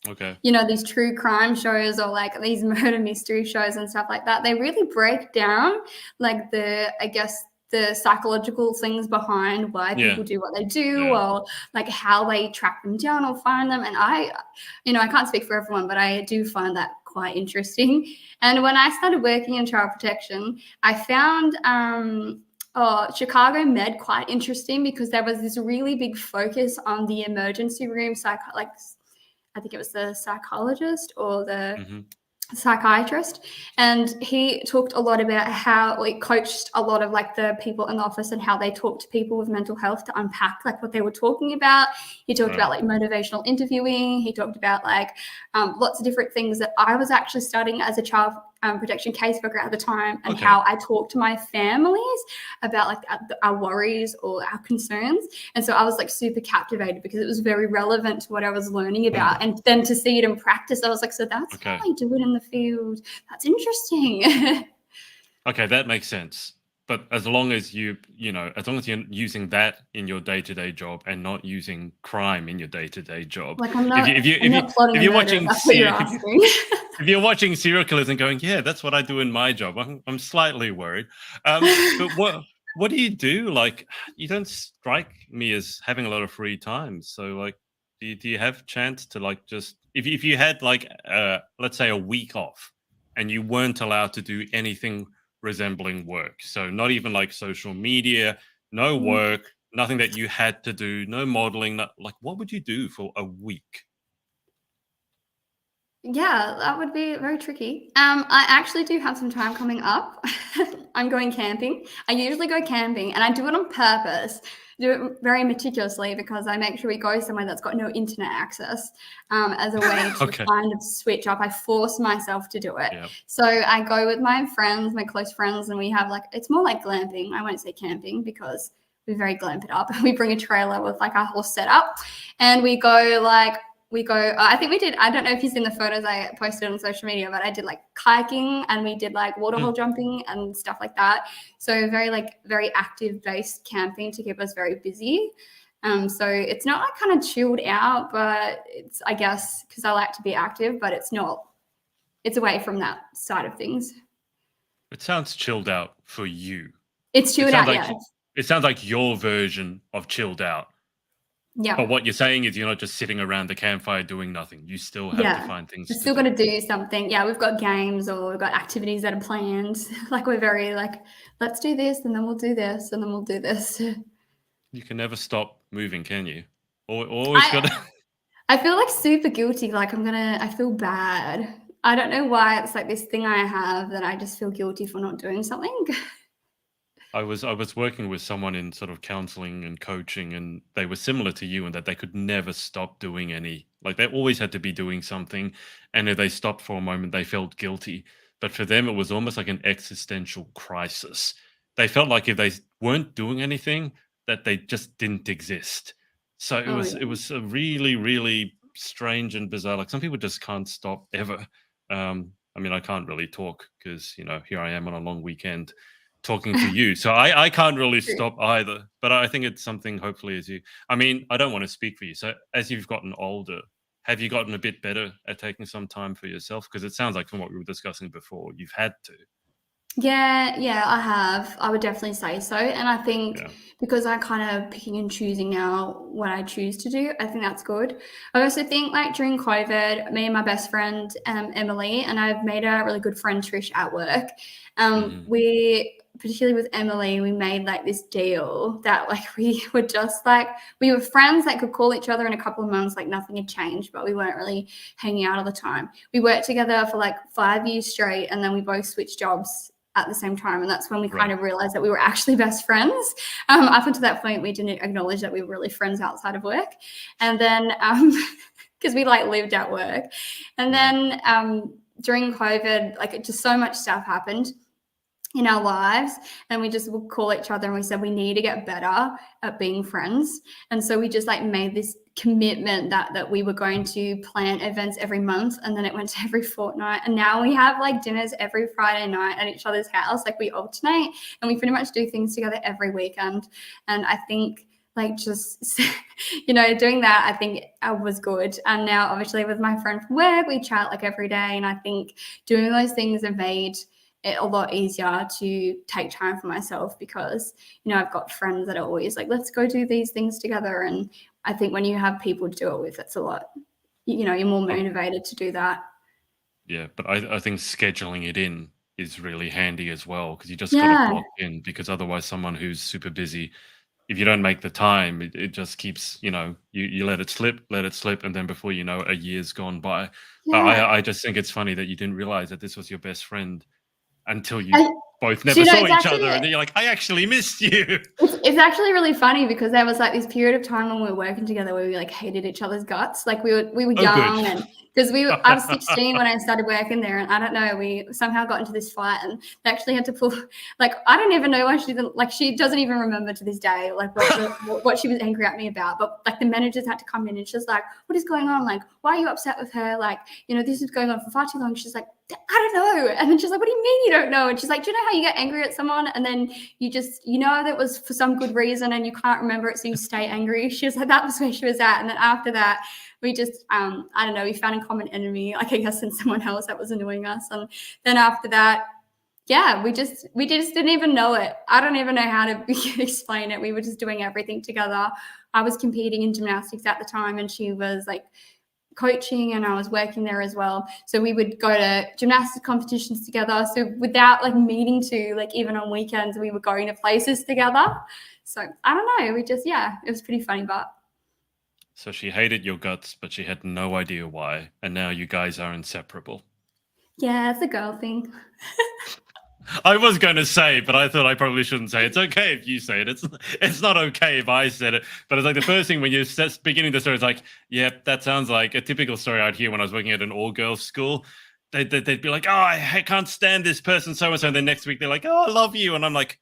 Speaker 1: Okay.
Speaker 2: these true crime shows or like these murder mystery shows and stuff like that, they really break down like the psychological things behind why
Speaker 1: Yeah.
Speaker 2: people do what they do,
Speaker 1: Yeah.
Speaker 2: or like how they track them down or find them. And I can't speak for everyone, but I do find that quite interesting. And when I started working in child protection, I found Chicago Med quite interesting because there was this really big focus on the emergency room I think it was the psychologist or the
Speaker 1: Hmm.
Speaker 2: psychiatrist, and he talked a lot about how he coached a lot of like the people in the office and how they talk to people with mental health to unpack like what they were talking about. He talked about
Speaker 1: Right.
Speaker 2: like motivational interviewing. He talked about like lots of different things that I was actually studying as a child protection caseworker at the time, and
Speaker 1: Okay.
Speaker 2: how I talk to my families about like our worries or our concerns. And so I was like super captivated because it was very relevant to what I was learning
Speaker 1: Mm.
Speaker 2: about. And then to see it in practice, I was like, so that's how
Speaker 1: Okay.
Speaker 2: they do it in the field. That's interesting.
Speaker 1: Okay, that makes sense. But as long as as long as you're using that in your day-to-day job and not using crime in your day-to-day job,
Speaker 2: Like I'm
Speaker 1: if
Speaker 2: not
Speaker 1: you if you
Speaker 2: I'm
Speaker 1: if you
Speaker 2: not plotting
Speaker 1: if
Speaker 2: a
Speaker 1: you're
Speaker 2: murder, if
Speaker 1: watching
Speaker 2: that's what you're
Speaker 1: se-
Speaker 2: asking.
Speaker 1: if you're watching serial killers and going, yeah, that's what I do in my job, I'm slightly worried. But what do you do? Like, you don't strike me as having a lot of free time. So, like, do you have chance to, like, just if you had, like, let's say, a week off and you weren't allowed to do anything resembling work, so not even like social media, no work, nothing that you had to do, no modeling, like, what would you do for a week?
Speaker 2: Yeah, that would be very tricky. I actually do have some time coming up. I'm going camping. I usually go camping and I do it on purpose, do it very meticulously because I make sure we go somewhere that's got no internet access as a way to
Speaker 1: Okay.
Speaker 2: kind of switch up. I force myself to do it.
Speaker 1: Yeah.
Speaker 2: So I go with my friends, my close friends, and we have like, it's more like glamping. I won't say camping because we very glamp it up. We bring a trailer with like our whole setup and I think we did, I don't know if you've seen the photos I posted on social media, but I did like kayaking and we did like waterhole
Speaker 1: Mm.
Speaker 2: jumping and stuff like that. So very active based camping to keep us very busy. So it's not like kind of chilled out, but it's, I guess, because I like to be active, but it's away from that side of things.
Speaker 1: It sounds chilled out for you.
Speaker 2: It's
Speaker 1: It
Speaker 2: chilled
Speaker 1: sounds
Speaker 2: out,
Speaker 1: like
Speaker 2: yeah.
Speaker 1: it sounds like your version of chilled out.
Speaker 2: Yeah.
Speaker 1: But what you're saying is you're not just sitting around the campfire doing nothing. You still have to
Speaker 2: Yeah.
Speaker 1: find things
Speaker 2: We're
Speaker 1: to
Speaker 2: still got
Speaker 1: do.
Speaker 2: to do something. Yeah, we've got games or we've got activities that are planned. Like we're very like, let's do this and then we'll do this and then we'll do this.
Speaker 1: You can never stop moving, can you? Always got
Speaker 2: I
Speaker 1: to.
Speaker 2: I feel like super guilty. Like I feel bad. I don't know why it's like this thing I have that I just feel guilty for not doing something.
Speaker 1: I was working with someone in sort of counseling and coaching, and they were similar to you in that they could never stop doing any. Like they always had to be doing something, and if they stopped for a moment, they felt guilty. But for them, it was almost like an existential crisis. They felt like if they weren't doing anything, that they just didn't exist. So it
Speaker 2: Oh
Speaker 1: was
Speaker 2: yeah.
Speaker 1: it was a really really strange and bizarre. Like some people just can't stop ever. I mean, I can't really talk because here I am on a long weekend talking to you. So I can't really
Speaker 2: True.
Speaker 1: stop either. But I think it's something hopefully as you I mean, I don't want to speak for you. So as you've gotten older, have you gotten a bit better at taking some time for yourself? Because it sounds like from what we were discussing before, you've had to.
Speaker 2: Yeah, I have. I would definitely say so. And I think
Speaker 1: Yeah.
Speaker 2: because I kind of picking and choosing now what I choose to do, I think that's good. I also think like during COVID, me and my best friend, Emily, and I've made a really good friend, Trish, at work.
Speaker 1: Hmm.
Speaker 2: We, particularly with Emily, we made like this deal that like we were just like, we were friends that could call each other in a couple of months, like nothing had changed, but we weren't really hanging out all the time. We worked together for like 5 years straight, and then we both switched jobs at the same time. And that's when we kind
Speaker 1: Right.
Speaker 2: of realized that we were actually best friends. Up until that point, we didn't acknowledge that we were really friends outside of work. And then, because we like lived at work. And
Speaker 1: Right.
Speaker 2: then during COVID, like just so much stuff happened in our lives, and we just would call each other and we said we need to get better at being friends. And so we just like made this commitment that we were going to plan events every month, and then it went to every fortnight, and now we have like dinners every Friday night at each other's house. Like we alternate and we pretty much do things together every weekend. And I think like just doing that, I think was good. And now obviously with my friend from work, we chat like every day, and I think doing those things have made it a lot easier to take time for myself because I've got friends that are always like, let's go do these things together. And I think when you have people to do it with, it's a lot, you're more
Speaker 1: Oh,
Speaker 2: motivated to do that.
Speaker 1: yeah. But I think scheduling it in is really handy as well because you just got to
Speaker 2: Yeah.
Speaker 1: block in because otherwise someone who's super busy, if you don't make the time, it just keeps, you let it slip, and then before you know, a year's gone by. But
Speaker 2: Yeah.
Speaker 1: I just think it's funny that you didn't realize that this was your best friend until you
Speaker 2: I,
Speaker 1: both
Speaker 2: so,
Speaker 1: never saw
Speaker 2: it's
Speaker 1: each
Speaker 2: actually
Speaker 1: other, and then you're like, I actually missed you.
Speaker 2: it's actually really funny because there was like this period of time when we were working together where we like hated each other's guts. Like we were
Speaker 1: Oh, good.
Speaker 2: young, and because I was 16 when I started working there, and I don't know, we somehow got into this fight, and they actually had to pull like I don't even know why she didn't, like she doesn't even remember to this day like what she was angry at me about. But like the managers had to come in and she's like, what is going on? Like, why are you upset with her? Like, this is going on for far too long. She's like, I don't know. And then she's like, what do you mean you don't know? And she's like, do you know how you get angry at someone and then you just, that was for some good reason and you can't remember it, so you stay angry? She was like, that was where she was at. And then after that, we just, I don't know, we found a common enemy, like I guess in someone else that was annoying us. And then after that, yeah, we just didn't even know it. I don't even know how to explain it. We were just doing everything together. I was competing in gymnastics at the time, and she was like coaching, and I was working there as well. So we would go to gymnastics competitions together. So without like meaning to, like even on weekends, we were going to places together. So I don't know. We just, yeah, it was pretty funny, but
Speaker 1: So she hated your guts, but she had no idea why, and now you guys are inseparable.
Speaker 2: Yeah, it's a girl thing.
Speaker 1: I was going to say, but I thought I probably shouldn't say. It's okay if you say it. It's not okay if I said it. But it's like the first thing when you're beginning the story, it's like, yep, that sounds like a typical story I'd hear when I was working at an all-girls school. They'd be like, oh, I can't stand this person, so and so. And then next week they're like, oh, I love you, and I'm like,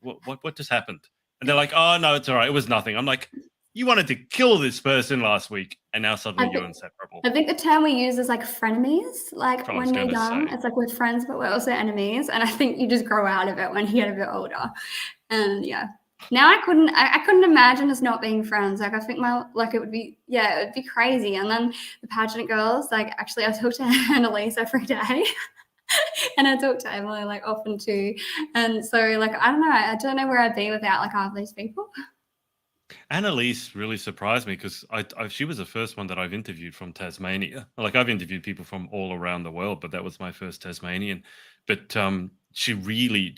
Speaker 1: what just happened? And they're like, oh no, it's all right. It was nothing. I'm like, you wanted to kill this person last week, and now suddenly you're inseparable.
Speaker 2: I think the term we use is like frenemies. Like
Speaker 1: That's what I was
Speaker 2: when we're
Speaker 1: gonna
Speaker 2: young,
Speaker 1: say.
Speaker 2: it's like we're friends, but we're also enemies. And I think you just grow out of it when you get a bit older. And yeah, now I couldn't imagine us not being friends. Like I think it would be crazy. And then the pageant girls, like actually I talk to Annalise every day. And I talk to Emily like often too. And so like I don't know where I'd be without like half these people.
Speaker 1: Annalise really surprised me because she was the first one that I've interviewed from Tasmania. Like I've interviewed people from all around the world, but that was my first Tasmanian. But she really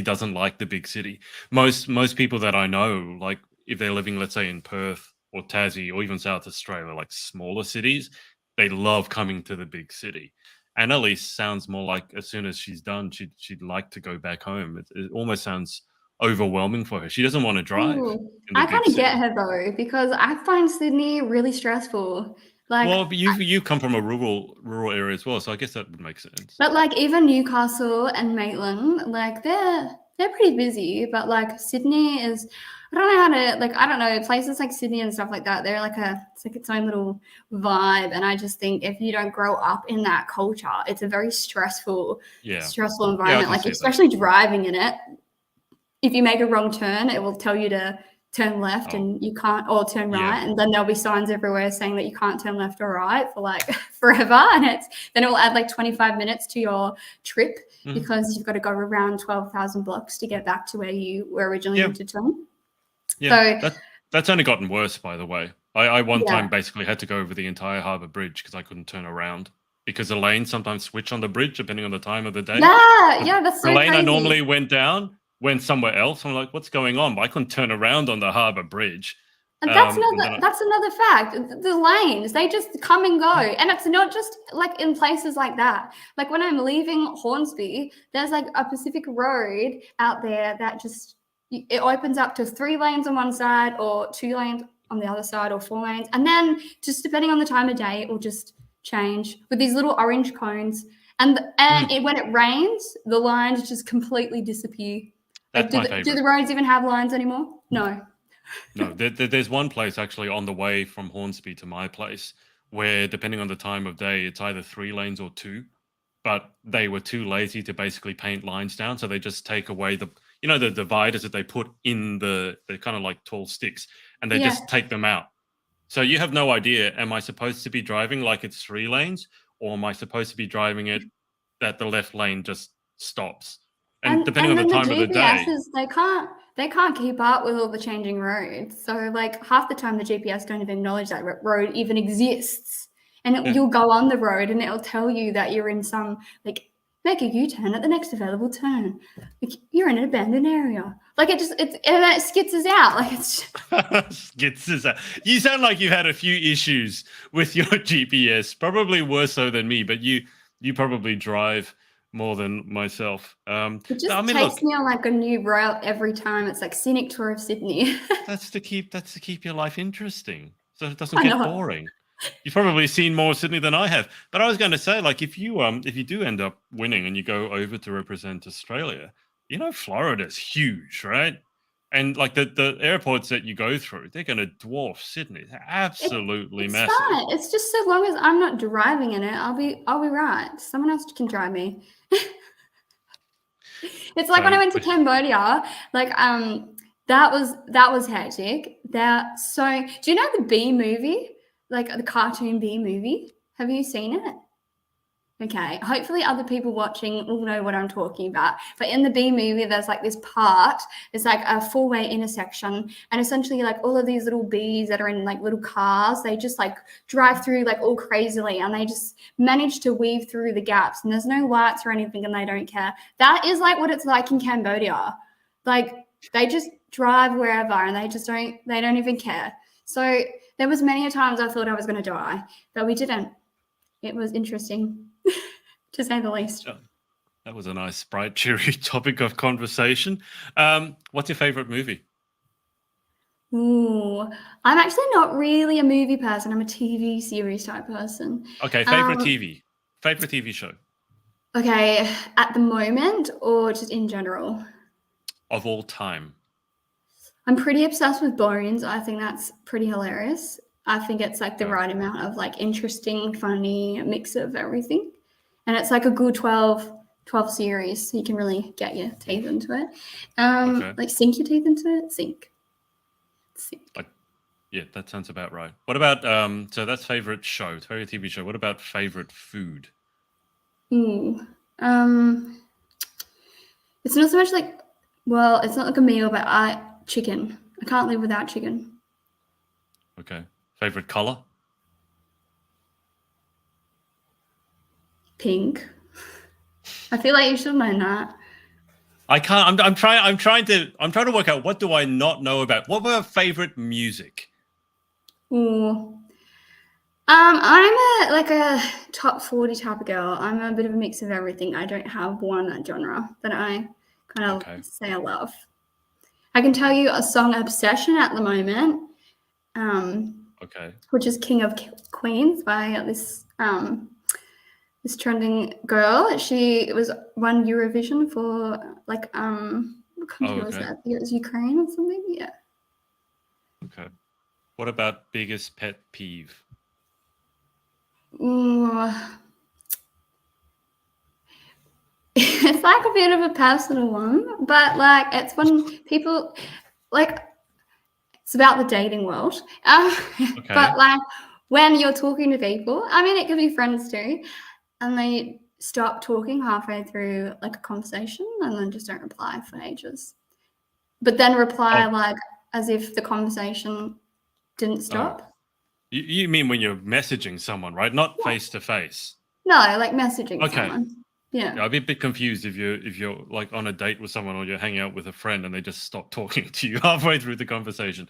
Speaker 1: doesn't like the big city. Most people that I know, like if they're living, let's say in Perth or Tassie or even South Australia, like smaller cities, they love coming to the big city. Annalise sounds more like as soon as she's done, she'd like to go back home. It almost sounds overwhelming for her. She doesn't want to drive
Speaker 2: Ooh,
Speaker 1: in the
Speaker 2: I
Speaker 1: big
Speaker 2: kind of get
Speaker 1: city.
Speaker 2: her though, because I find Sydney really stressful. Like,
Speaker 1: Well, but you come from a rural area as well, so I guess that would make sense.
Speaker 2: but like even Newcastle and Maitland, like they're pretty busy, but like Sydney is, I don't know how to like, I don't know, places like Sydney and stuff like that, they're like it's like its own little vibe. And I just think if you don't grow up in that culture, it's a very stressful
Speaker 1: Yeah, I
Speaker 2: environment.
Speaker 1: can
Speaker 2: Like
Speaker 1: see that.
Speaker 2: especially driving in it, if you make a wrong turn, it will tell you to turn left
Speaker 1: Oh,
Speaker 2: and you can't, or turn
Speaker 1: yeah.
Speaker 2: right. And then there'll be signs everywhere saying that you can't turn left or right for like forever. And then it will add like 25 minutes to your trip
Speaker 1: Mhm.
Speaker 2: because you've got to go around 12,000 blocks to get back to where you were originally
Speaker 1: Yeah,
Speaker 2: meant to turn.
Speaker 1: yeah.
Speaker 2: So,
Speaker 1: That's only gotten worse, by the way. I one
Speaker 2: yeah.
Speaker 1: time basically had to go over the entire Harbour Bridge because I couldn't turn around because the lanes sometimes switch on the bridge depending on the time of the day.
Speaker 2: Yeah.
Speaker 1: The,
Speaker 2: Yeah. That's
Speaker 1: the
Speaker 2: so
Speaker 1: lane I
Speaker 2: crazy.
Speaker 1: normally went down went somewhere else. I'm like, what's going on? But I couldn't turn around on the Harbour Bridge.
Speaker 2: And
Speaker 1: And then
Speaker 2: that's another fact. The lanes, they just come and go. And it's not just like in places like that. Like when I'm leaving Hornsby, there's like a Pacific Road out there that just it opens up to 3 lanes on one side or 2 lanes on the other side or 4 lanes. And then just depending on the time of day, it will just change with these little orange cones. When it rains, the lines just completely disappear. Like
Speaker 1: that's my
Speaker 2: do
Speaker 1: favorite.
Speaker 2: the roads even have lines anymore? No.
Speaker 1: No, there's one place actually on the way from Hornsby to my place where, depending on the time of day, it's either 3 lanes or two. But they were too lazy to basically paint lines down, so they just take away the dividers that they put in the kind of like tall sticks, and they
Speaker 2: Yeah.
Speaker 1: just take them out. So you have no idea. Am I supposed to be driving like it's 3 lanes, or am I supposed to be driving it that the left lane just stops? And depending
Speaker 2: And
Speaker 1: on the
Speaker 2: then the
Speaker 1: time of the day,
Speaker 2: GPSs, they can't keep up with all the changing roads. So like half the time the GPS don't even acknowledge that road even exists. And
Speaker 1: yeah,
Speaker 2: you'll go on the road and it'll tell you that you're in some like make a U-turn at the next available turn. Like you're in an abandoned area. Like and then it skits us out. Like
Speaker 1: You sound like you had a few issues with your GPS, probably worse so than me, but you probably drive more than myself.
Speaker 2: it
Speaker 1: No, I
Speaker 2: just
Speaker 1: mean,
Speaker 2: takes
Speaker 1: look,
Speaker 2: me on like a new route every time. It's like scenic tour of Sydney.
Speaker 1: that's to keep your life interesting, so it doesn't
Speaker 2: I
Speaker 1: get
Speaker 2: know.
Speaker 1: boring. You've probably seen more Sydney than I have. But I was going to say, like, if you do end up winning and you go over to represent Australia, Florida's huge, right? And like the airports that you go through, they're going to dwarf Sydney. They're
Speaker 2: It,
Speaker 1: absolutely
Speaker 2: it's
Speaker 1: massive.
Speaker 2: fine. It's just so long as I'm not driving in it, I'll be right. Someone else can drive me. It's like when I
Speaker 1: So
Speaker 2: went to Cambodia, like that was hectic. Do you know the Bee movie? Like the cartoon Bee movie? Have you seen it? Okay, hopefully other people watching will know what I'm talking about. But in the B movie, there's like this part, it's like a four-way intersection, and essentially like all of these little bees that are in like little cars, they just like drive through like all crazily, and they just manage to weave through the gaps, and there's no lights or anything, and they don't care. That is like what it's like in Cambodia. Like they just drive wherever, and they don't even care. So there was many a times I thought I was going to die, but we didn't. It was interesting, to say the least.
Speaker 1: Yeah, that was a nice, bright, cheery topic of conversation. What's your favorite movie?
Speaker 2: Ooh, I'm actually not really a movie person. I'm a TV series type person.
Speaker 1: Okay,
Speaker 2: Um,
Speaker 1: favorite TV show
Speaker 2: okay, at the moment or just in general?
Speaker 1: of all time.
Speaker 2: I'm pretty obsessed with Bones. I think that's pretty hilarious. I think it's like the
Speaker 1: Yeah.
Speaker 2: right amount of like interesting, funny mix of everything. And it's like a good 12 series. So you can really get your teeth into it.
Speaker 1: Okay.
Speaker 2: Like sink your teeth into it. Sink.
Speaker 1: Yeah, that sounds about right. What about so that's favorite show, favorite TV show. What about favorite food?
Speaker 2: Ooh. It's not so much like, well, it's not like a meal, but chicken. I can't live without chicken.
Speaker 1: Okay. Favorite color?
Speaker 2: Pink. I feel like you should know that.
Speaker 1: I can't. I'm trying to work out what do I not know about. What about favorite music?
Speaker 2: Ooh. I'm a top 40 type of girl. I'm a bit of a mix of everything. I don't have one genre that I kind of
Speaker 1: Okay.
Speaker 2: say I love. I can tell you a song obsession at the moment,
Speaker 1: Okay.
Speaker 2: which is King of Queens by this trending girl. She won Eurovision for like what country was
Speaker 1: Okay.
Speaker 2: that? I think it was Ukraine or something. Yeah.
Speaker 1: Okay. What about biggest pet peeve?
Speaker 2: Ooh. It's like a bit of a personal one, but like it's when people like it's about the dating world.
Speaker 1: Okay.
Speaker 2: But like when you're talking to people, I mean, it could be friends too, and they stop talking halfway through like a conversation and then just don't reply for ages, but then reply
Speaker 1: Oh,
Speaker 2: like as if the conversation didn't
Speaker 1: oh.
Speaker 2: stop.
Speaker 1: You mean when you're messaging someone, right? Not
Speaker 2: Yeah.
Speaker 1: face to face.
Speaker 2: No, like messaging
Speaker 1: Okay.
Speaker 2: someone. Yeah.
Speaker 1: Yeah, I'd be a bit confused if you're like on a date with someone or you're hanging out with a friend and they just stop talking to you halfway through the conversation.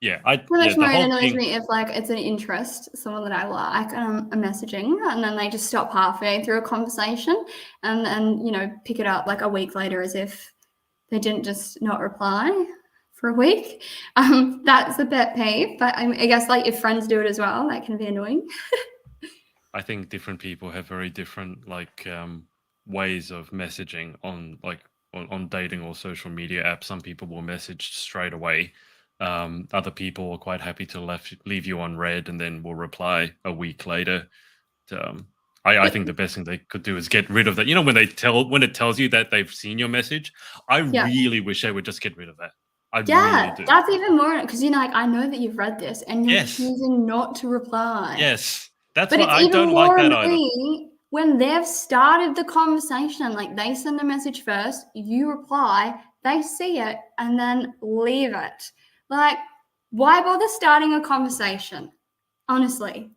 Speaker 1: Yeah,
Speaker 2: So much
Speaker 1: the
Speaker 2: more it
Speaker 1: whole
Speaker 2: annoys
Speaker 1: thing.
Speaker 2: me if like it's an interest, someone that I like, and I'm messaging, and then they just stop halfway through a conversation, and then pick it up like a week later as if they didn't just not reply for a week. That's a pet peeve, but I guess like if friends do it as well, that can be annoying.
Speaker 1: I think different people have very different like ways of messaging on like on dating or social media apps. Some people will message straight away. Other people are quite happy to leave you on red and then will reply a week later. Um, I
Speaker 2: But
Speaker 1: think the best thing they could do is get rid of that. You know, when it tells you that they've seen your message, I
Speaker 2: yeah,
Speaker 1: really wish they would just get rid of that. I really
Speaker 2: yeah,
Speaker 1: do.
Speaker 2: that's even more because like I know that you've read this and you're
Speaker 1: Yes,
Speaker 2: choosing not to reply.
Speaker 1: yes. That's
Speaker 2: But
Speaker 1: what
Speaker 2: it's
Speaker 1: I
Speaker 2: even
Speaker 1: don't like
Speaker 2: more
Speaker 1: that either.
Speaker 2: annoying when they've started the conversation. Like they send a message first, you reply, they see it, and then leave it. Like, why bother starting a conversation? Honestly.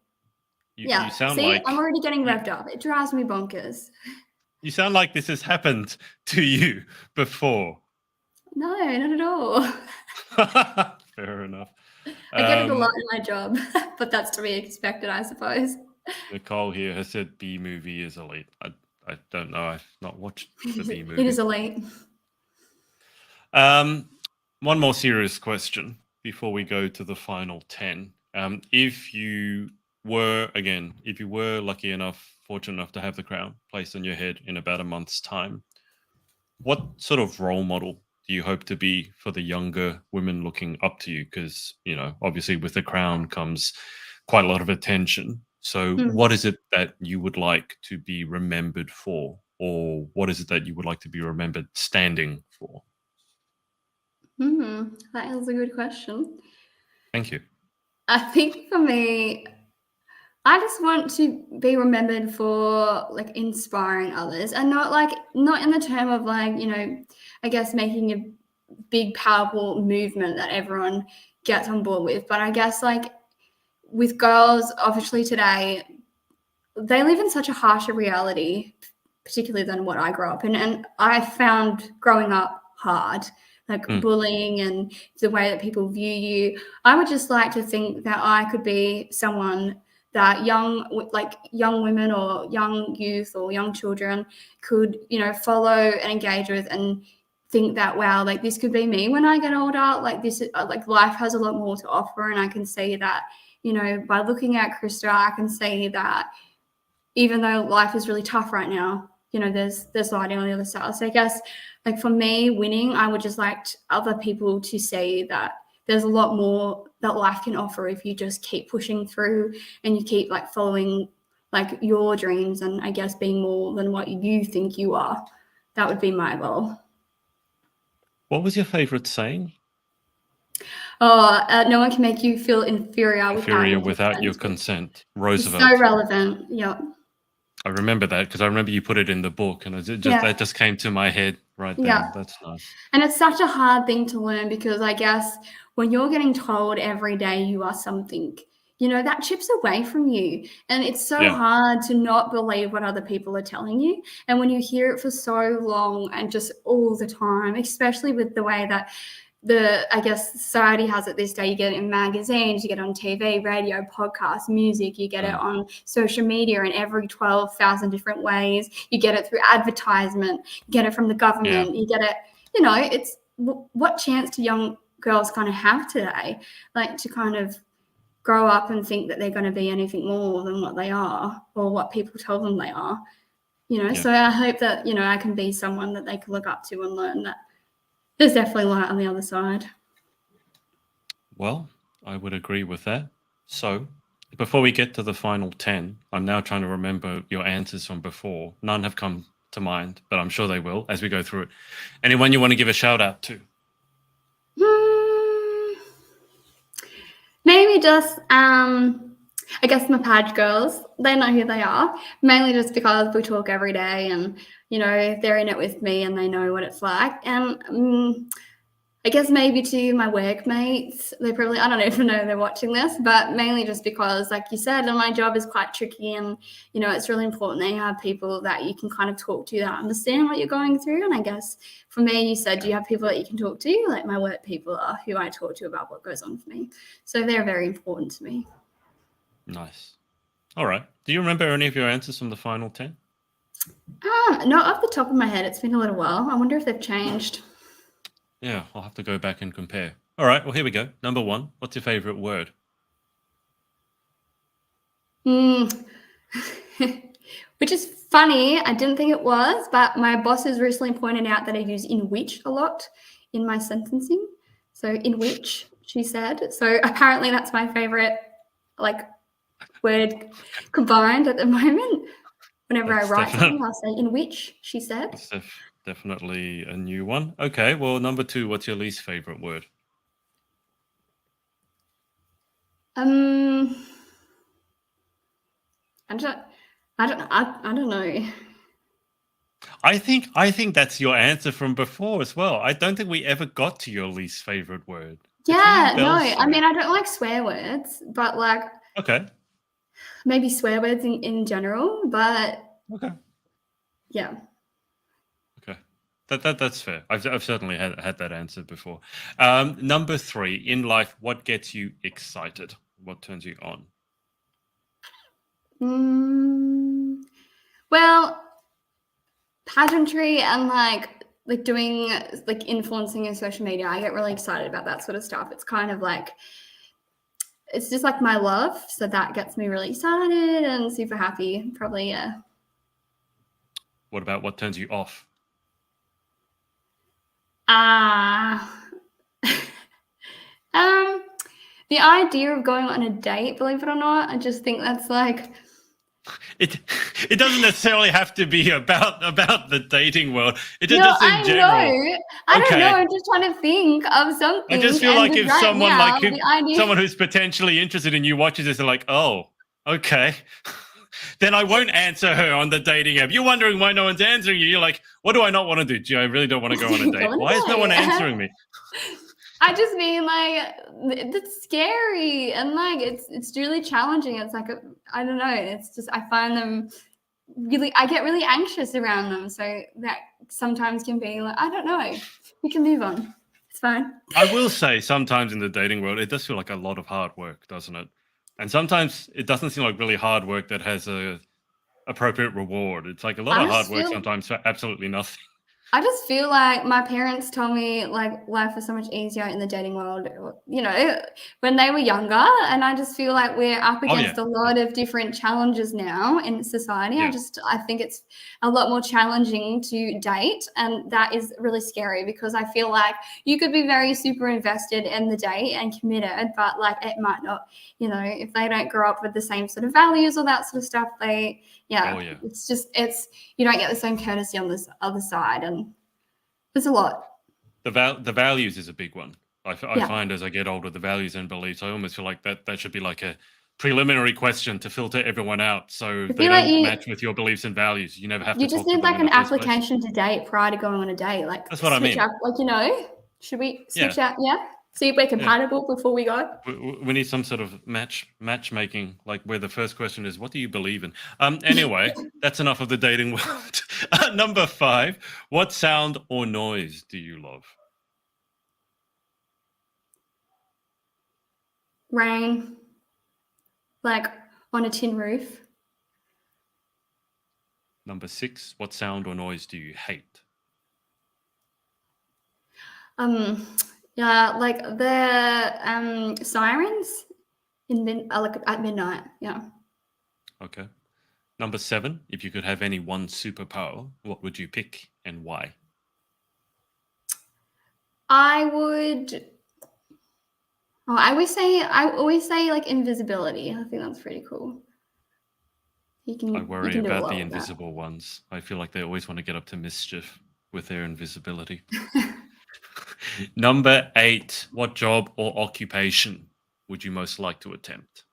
Speaker 1: You
Speaker 2: Yeah.
Speaker 1: sound
Speaker 2: See, I'm
Speaker 1: like
Speaker 2: already getting
Speaker 1: you,
Speaker 2: revved up. It drives me bonkers.
Speaker 1: you sound like this has happened to you before.
Speaker 2: No, not at all.
Speaker 1: Fair enough.
Speaker 2: I get it a lot
Speaker 1: Um,
Speaker 2: in my job, but that's to be expected, I suppose.
Speaker 1: Nicole here has said B movie is elite. I don't know. I've not watched the B
Speaker 2: It is
Speaker 1: movie.
Speaker 2: elite.
Speaker 1: Um, one more serious question before we go to the final 10. If you were lucky enough, fortunate enough to have the crown placed on your head in about a month's time, what sort of role model do you hope to be for the younger women looking up to you? Because, obviously with the crown comes quite a lot of attention. So,
Speaker 2: Mm.
Speaker 1: what is it that you would like to be remembered for? Or what is it that you would like to be remembered standing for?
Speaker 2: That is a good question.
Speaker 1: Thank you.
Speaker 2: I think for me, I just want to be remembered for like inspiring others and not in the term of I guess making a big powerful movement that everyone gets on board with. But I guess like with girls, obviously today, they live in such a harsher reality, particularly than what I grew up in. And I found growing up hard. like bullying and the way that people view you. I would just like to think that I could be someone that young women or young youth or young children could, follow and engage with, and think that, wow, like this could be me when I get older. Like this, like life has a lot more to offer, and I can see that, by looking at Krysta, I can see that even though life is really tough right now, there's lighting on the other side. So I guess, like for me, winning, I would just like other people to see that there's a lot more that life can offer if you just keep pushing through and you keep like following like your dreams, and I guess being more than what you think you are. That would be my goal.
Speaker 1: What was your favorite saying?
Speaker 2: Oh, no one can make you feel inferior
Speaker 1: Without your consent.
Speaker 2: It's
Speaker 1: Roosevelt.
Speaker 2: so relevant. Yeah.
Speaker 1: I remember that because I remember you put it in the book, and that just came to my head right then.
Speaker 2: Yeah.
Speaker 1: That's nice.
Speaker 2: And it's such a hard thing to learn, because I guess when you're getting told every day you are something, that chips away from you. And it's so hard to not believe what other people are telling you. And when you hear it for so long and just all the time, especially with the way that I guess society has it this day, you get it in magazines, you get it on TV, radio, podcasts, music, you get it on social media in every 12,000 different ways. You get it through advertisement, you get it from the government, you get it, it's what chance do young girls kind of have today, like to kind of grow up and think that they're going to be anything more than what they are or what people tell them they are, So I hope that, I can be someone that they can look up to and learn that there's definitely light on the other side.
Speaker 1: Well, I would agree with that. So, before we get to the final 10, I'm now trying to remember your answers from before. None have come to mind, but I'm sure they will as we go through it. Anyone you want to give a shout out to?
Speaker 2: Maybe just, I guess my Page girls. They know who they are, mainly just because we talk every day and, they're in it with me and they know what it's like. And I guess maybe to my workmates, they probably, I don't even know they're watching this, but mainly just because, like you said, my job is quite tricky, and, it's really important that you have people that you can kind of talk to that understand what you're going through. And I guess for me, you said, do you have people that you can talk to? Like my work people are who I talk to about what goes on for me. So they're very important to me.
Speaker 1: Nice. All right. Do you remember any of your answers from the final 10?
Speaker 2: Not off the top of my head. It's been a little while. I wonder if they've changed.
Speaker 1: Yeah, I'll have to go back and compare. All right, well, here we go. Number 1, what's your favorite word?
Speaker 2: Which is funny. I didn't think it was, but my boss has recently pointed out that I use in which a lot in my sentencing. So in which, she said. So apparently that's my favorite, like, word combined at the moment. Whenever I write something, I'll say in which, she said.
Speaker 1: That's definitely a new one. Okay, well, number 2, what's your least favorite word?
Speaker 2: I don't know.
Speaker 1: I think that's your answer from before as well. I don't think we ever got to your least favorite word.
Speaker 2: Yeah, no. I mean, I don't like swear words, but like,
Speaker 1: okay,
Speaker 2: maybe swear words in general. But
Speaker 1: okay,
Speaker 2: yeah.
Speaker 1: Okay, that's fair. I've certainly had that answer before. Number 3, in life, what gets you excited? What turns you on?
Speaker 2: Well, pageantry and like doing like influencing in social media. I get really excited about that sort of stuff. It's kind of like, it's just like my love. So that gets me really excited and super happy. Probably, yeah.
Speaker 1: What about what turns you off?
Speaker 2: The idea of going on a date, believe it or not, I just think that's like,
Speaker 1: it doesn't necessarily have to be about the dating world. It
Speaker 2: no,
Speaker 1: just in
Speaker 2: I
Speaker 1: general.
Speaker 2: know. I don't know. I'm just trying to think of something.
Speaker 1: I just feel like if someone
Speaker 2: now,
Speaker 1: someone who's potentially interested in you watches this, they're like, oh, okay. Then I won't answer her on the dating app. You're wondering why no one's answering you. You're like, what do I not want to do? Gee, I really don't want to go on a date. Why is no one answering me?
Speaker 2: I just mean like it's scary and like it's really challenging. It's like I don't know. It's just I find them really. I get really anxious around them, so that sometimes can be like I don't know. We can move on. It's fine.
Speaker 1: I will say sometimes in the dating world, it does feel like a lot of hard work, doesn't it? And sometimes it doesn't seem like really hard work that has a appropriate reward. It's like a lot
Speaker 2: I
Speaker 1: of hard
Speaker 2: just
Speaker 1: work
Speaker 2: feel
Speaker 1: sometimes for absolutely nothing.
Speaker 2: I just feel like my parents told me like life is so much easier in the dating world, when they were younger. And I just feel like we're up
Speaker 1: Oh
Speaker 2: against
Speaker 1: yeah,
Speaker 2: a lot of different challenges now in society.
Speaker 1: yeah,
Speaker 2: I think it's a lot more challenging to date. And that is really scary because I feel like you could be very super invested in the date and committed, but like it might not, if they don't grow up with the same sort of values or that sort of stuff,
Speaker 1: oh yeah.
Speaker 2: it's you don't get the same courtesy on this other side, and there's a lot.
Speaker 1: The values is a big one. I
Speaker 2: Yeah,
Speaker 1: find as I get older, the values and beliefs. I almost feel like that should be like a preliminary question to filter everyone out, so
Speaker 2: I
Speaker 1: they
Speaker 2: feel like
Speaker 1: don't match with your beliefs and values. You never have to
Speaker 2: you just
Speaker 1: talk to
Speaker 2: need
Speaker 1: them
Speaker 2: like
Speaker 1: in the
Speaker 2: an
Speaker 1: first place.
Speaker 2: application to date prior to going on a date. Like
Speaker 1: That's what I
Speaker 2: switch
Speaker 1: mean.
Speaker 2: up, should we
Speaker 1: Yeah,
Speaker 2: switch out? Yeah, see if we're
Speaker 1: yeah.
Speaker 2: compatible before we go.
Speaker 1: We need some sort of matchmaking, like where the first question is, "What do you believe in?" Anyway, that's enough of the dating world. Number 5, what sound or noise do you love?
Speaker 2: Rain, like on a tin roof.
Speaker 1: Number 6, what sound or noise do you hate?
Speaker 2: Um, yeah, like the sirens like at midnight. Yeah,
Speaker 1: Okay. Number 7, if you could have any one superpower, what would you pick and why?
Speaker 2: I would. Oh, I always say like invisibility. I think that's pretty cool. You
Speaker 1: I
Speaker 2: can you
Speaker 1: worry
Speaker 2: can do a
Speaker 1: about
Speaker 2: lot
Speaker 1: the
Speaker 2: with that.
Speaker 1: invisible ones. I feel like they always want to get up to mischief with their invisibility. Number 8, what job or occupation would you most like to attempt?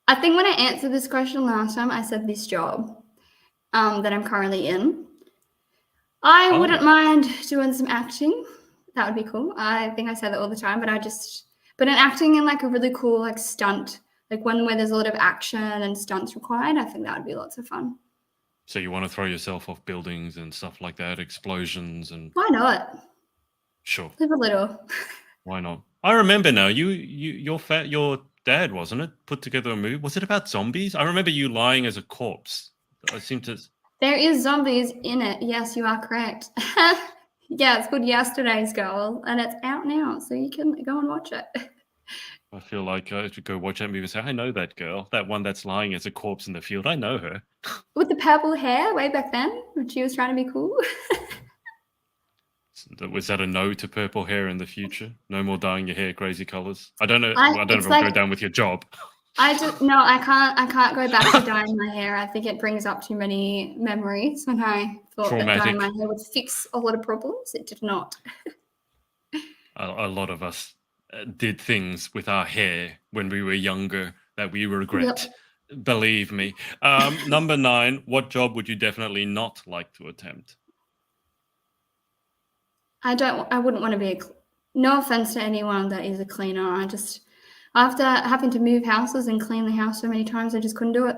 Speaker 2: I think when I answered this question last time, I said this job that I'm currently in. I wouldn't
Speaker 1: Oh,
Speaker 2: mind doing some acting. That would be cool. I think I say that all the time, but in acting in like a really cool like stunt, like one where there's a lot of action and stunts required. I think that would be lots of fun.
Speaker 1: so you want to throw yourself off buildings and stuff like that, explosions and
Speaker 2: Why not?
Speaker 1: sure,
Speaker 2: Live a little.
Speaker 1: why not? I remember now. Your dad wasn't it put together a movie? Was it about zombies? I remember you lying as a corpse. I seem to.
Speaker 2: There is zombies in it. Yes, you are correct. Yeah, it's called Yesterday's Girl, and it's out now, so you can go and watch it.
Speaker 1: I feel like I should go watch that movie and say, I know that girl, that one that's lying as a corpse in the field. I know her.
Speaker 2: With the purple hair way back then, when she was trying to be cool.
Speaker 1: Was that a no to purple hair in the future? No more dyeing your hair crazy colors. I don't know.
Speaker 2: I
Speaker 1: I don't know if
Speaker 2: it's
Speaker 1: it'll go
Speaker 2: like
Speaker 1: down with your job.
Speaker 2: I just no, I can't go back to dyeing my hair. I think it brings up too many memories when I thought that dyeing my
Speaker 1: Traumatic.
Speaker 2: hair would fix a lot of problems. It did not.
Speaker 1: A lot of us did things with our hair when we were younger that we regret.
Speaker 2: Yep.
Speaker 1: Believe me. Number 9. What job would you definitely not like to attempt?
Speaker 2: I wouldn't want to be no offense to anyone that is a cleaner. After having to move houses and clean the house so many times, I just couldn't do it.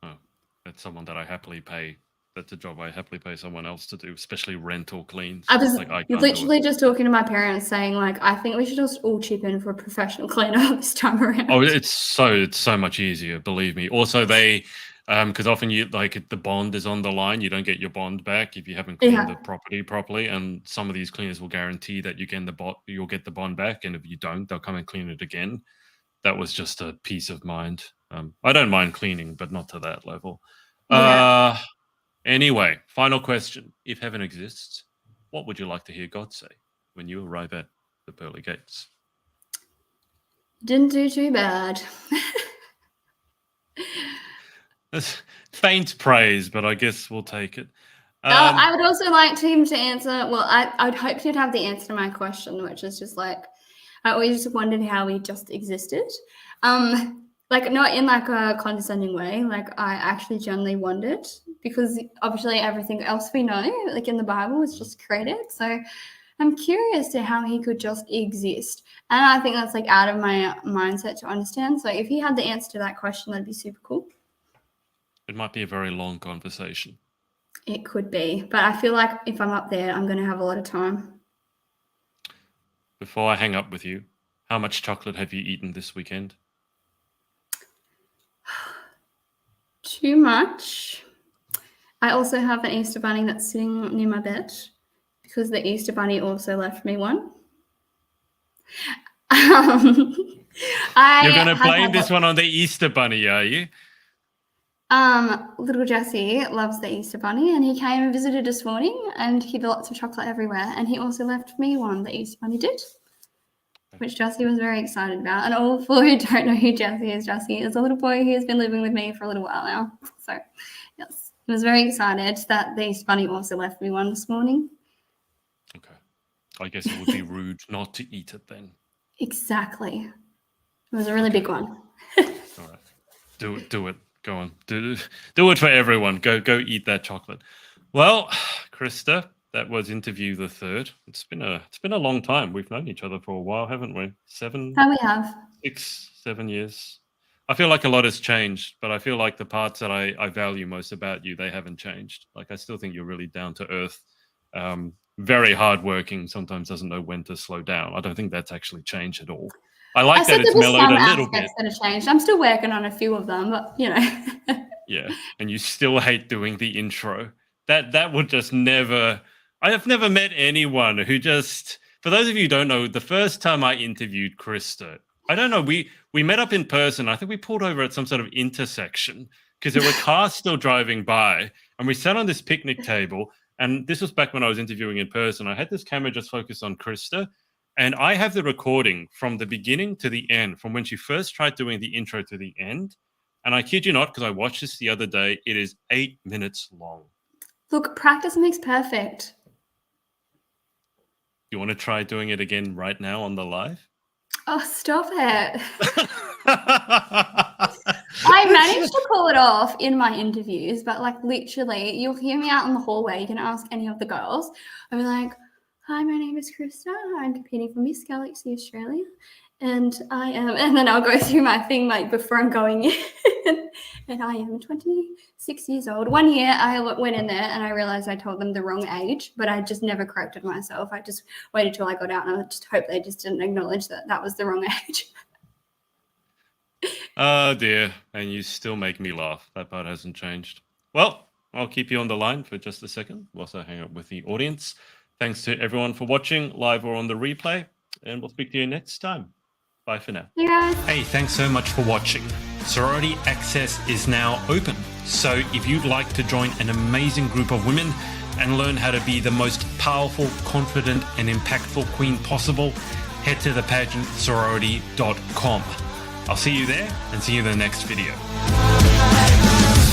Speaker 1: Oh, that's someone that I happily pay. That's a job I happily pay someone else to do, especially rental cleans.
Speaker 2: I was
Speaker 1: Like I
Speaker 2: you're
Speaker 1: can't do it.
Speaker 2: literally just talking to my parents saying like, I think we should just all chip in for a professional cleaner this time around.
Speaker 1: Oh, it's so much easier, believe me. Also, they because often you like if the bond is on the line, you don't get your bond back if you haven't cleaned
Speaker 2: Yeah.
Speaker 1: the property properly. And some of these cleaners will guarantee that you'll get the bond back, and if you don't, they'll come and clean it again. That was just a peace of mind. I don't mind cleaning, but not to that level.
Speaker 2: Yeah.
Speaker 1: Anyway, final question: if heaven exists, what would you like to hear God say when you arrive at the pearly gates?
Speaker 2: Didn't do too bad.
Speaker 1: That's faint praise, but I guess we'll take it.
Speaker 2: I would also like him to answer. Well, I'd hope he'd have the answer to my question, which is just like I always just wondered how he just existed. Like not in like a condescending way. Like I actually genuinely wondered because obviously everything else we know, like in the Bible, is just created. So I'm curious to how he could just exist, and I think that's like out of my mindset to understand. So if he had the answer to that question, that'd be super cool.
Speaker 1: It might be a very long conversation.
Speaker 2: It could be, but I feel like if I'm up there, I'm going to have a lot of time.
Speaker 1: Before I hang up with you, how much chocolate have you eaten this weekend?
Speaker 2: Too much. I also have an Easter bunny that's sitting near my bed because the Easter bunny also left me one.
Speaker 1: You're going to blame this one on the Easter bunny, are you?
Speaker 2: Little Jesse loves the Easter bunny, and he came and visited this morning, and he had lots of chocolate everywhere, and he also left me one, the Easter bunny did, which Jesse was very excited about. And all for who don't know who Jesse is a little boy who has been living with me for a little while now. So, yes, I was very excited that the Easter bunny also left me one this morning.
Speaker 1: Okay. I guess it would be rude not to eat it then.
Speaker 2: Exactly. It was a really big one.
Speaker 1: All right. Do it. Go on. Do it for everyone. Go eat that chocolate. Well, Krysta, that was interview the third. It's been a long time. We've known each other for a while, haven't we? 7
Speaker 2: we have
Speaker 1: 6 7 years. I feel like a lot has changed, but I feel like the parts that I value most about you, they haven't changed. Like, I still think you're really down to earth, very hardworking, sometimes doesn't know when to slow down. I don't think that's actually changed at all. I like that it's mellowed a little bit.
Speaker 2: That have changed. I'm still working on a few of them, but you know.
Speaker 1: Yeah, and you still hate doing the intro. That would just never. I have never met anyone who just. For those of you who don't know, the first time I interviewed Krysta, I don't know. We met up in person. I think we pulled over at some sort of intersection because there were cars still driving by, and we sat on this picnic table. And this was back when I was interviewing in person. I had this camera just focused on Krysta. And I have the recording from the beginning to the end, from when she first tried doing the intro to the end. And I kid you not, because I watched this the other day, it is 8 minutes long.
Speaker 2: Look, practice makes perfect.
Speaker 1: You want to try doing it again right now on the live?
Speaker 2: Oh, stop it. I managed to pull it off in my interviews, but like literally, you'll hear me out in the hallway. You can ask any of the girls. I'll be like, hi, my name is Krysta. I'm competing for Miss Galaxy Australia. And I am, and then I'll go through my thing like before I'm going in. And I am 26 years old. 1 year I went in there and I realized I told them the wrong age, but I just never corrected myself. I just waited till I got out and I just hope they just didn't acknowledge that that was the wrong age.
Speaker 1: Oh dear, and you still make me laugh. That part hasn't changed. Well, I'll keep you on the line for just a second whilst I hang up with the audience. Thanks to everyone for watching, live or on the replay, and we'll speak to you next time. Bye for now.
Speaker 2: Yeah.
Speaker 1: Hey, thanks so much for watching. Sorority Access is now open, so if you'd like to join an amazing group of women and learn how to be the most powerful, confident, and impactful queen possible, head to thepageantsorority.com. I'll see you there and see you in the next video.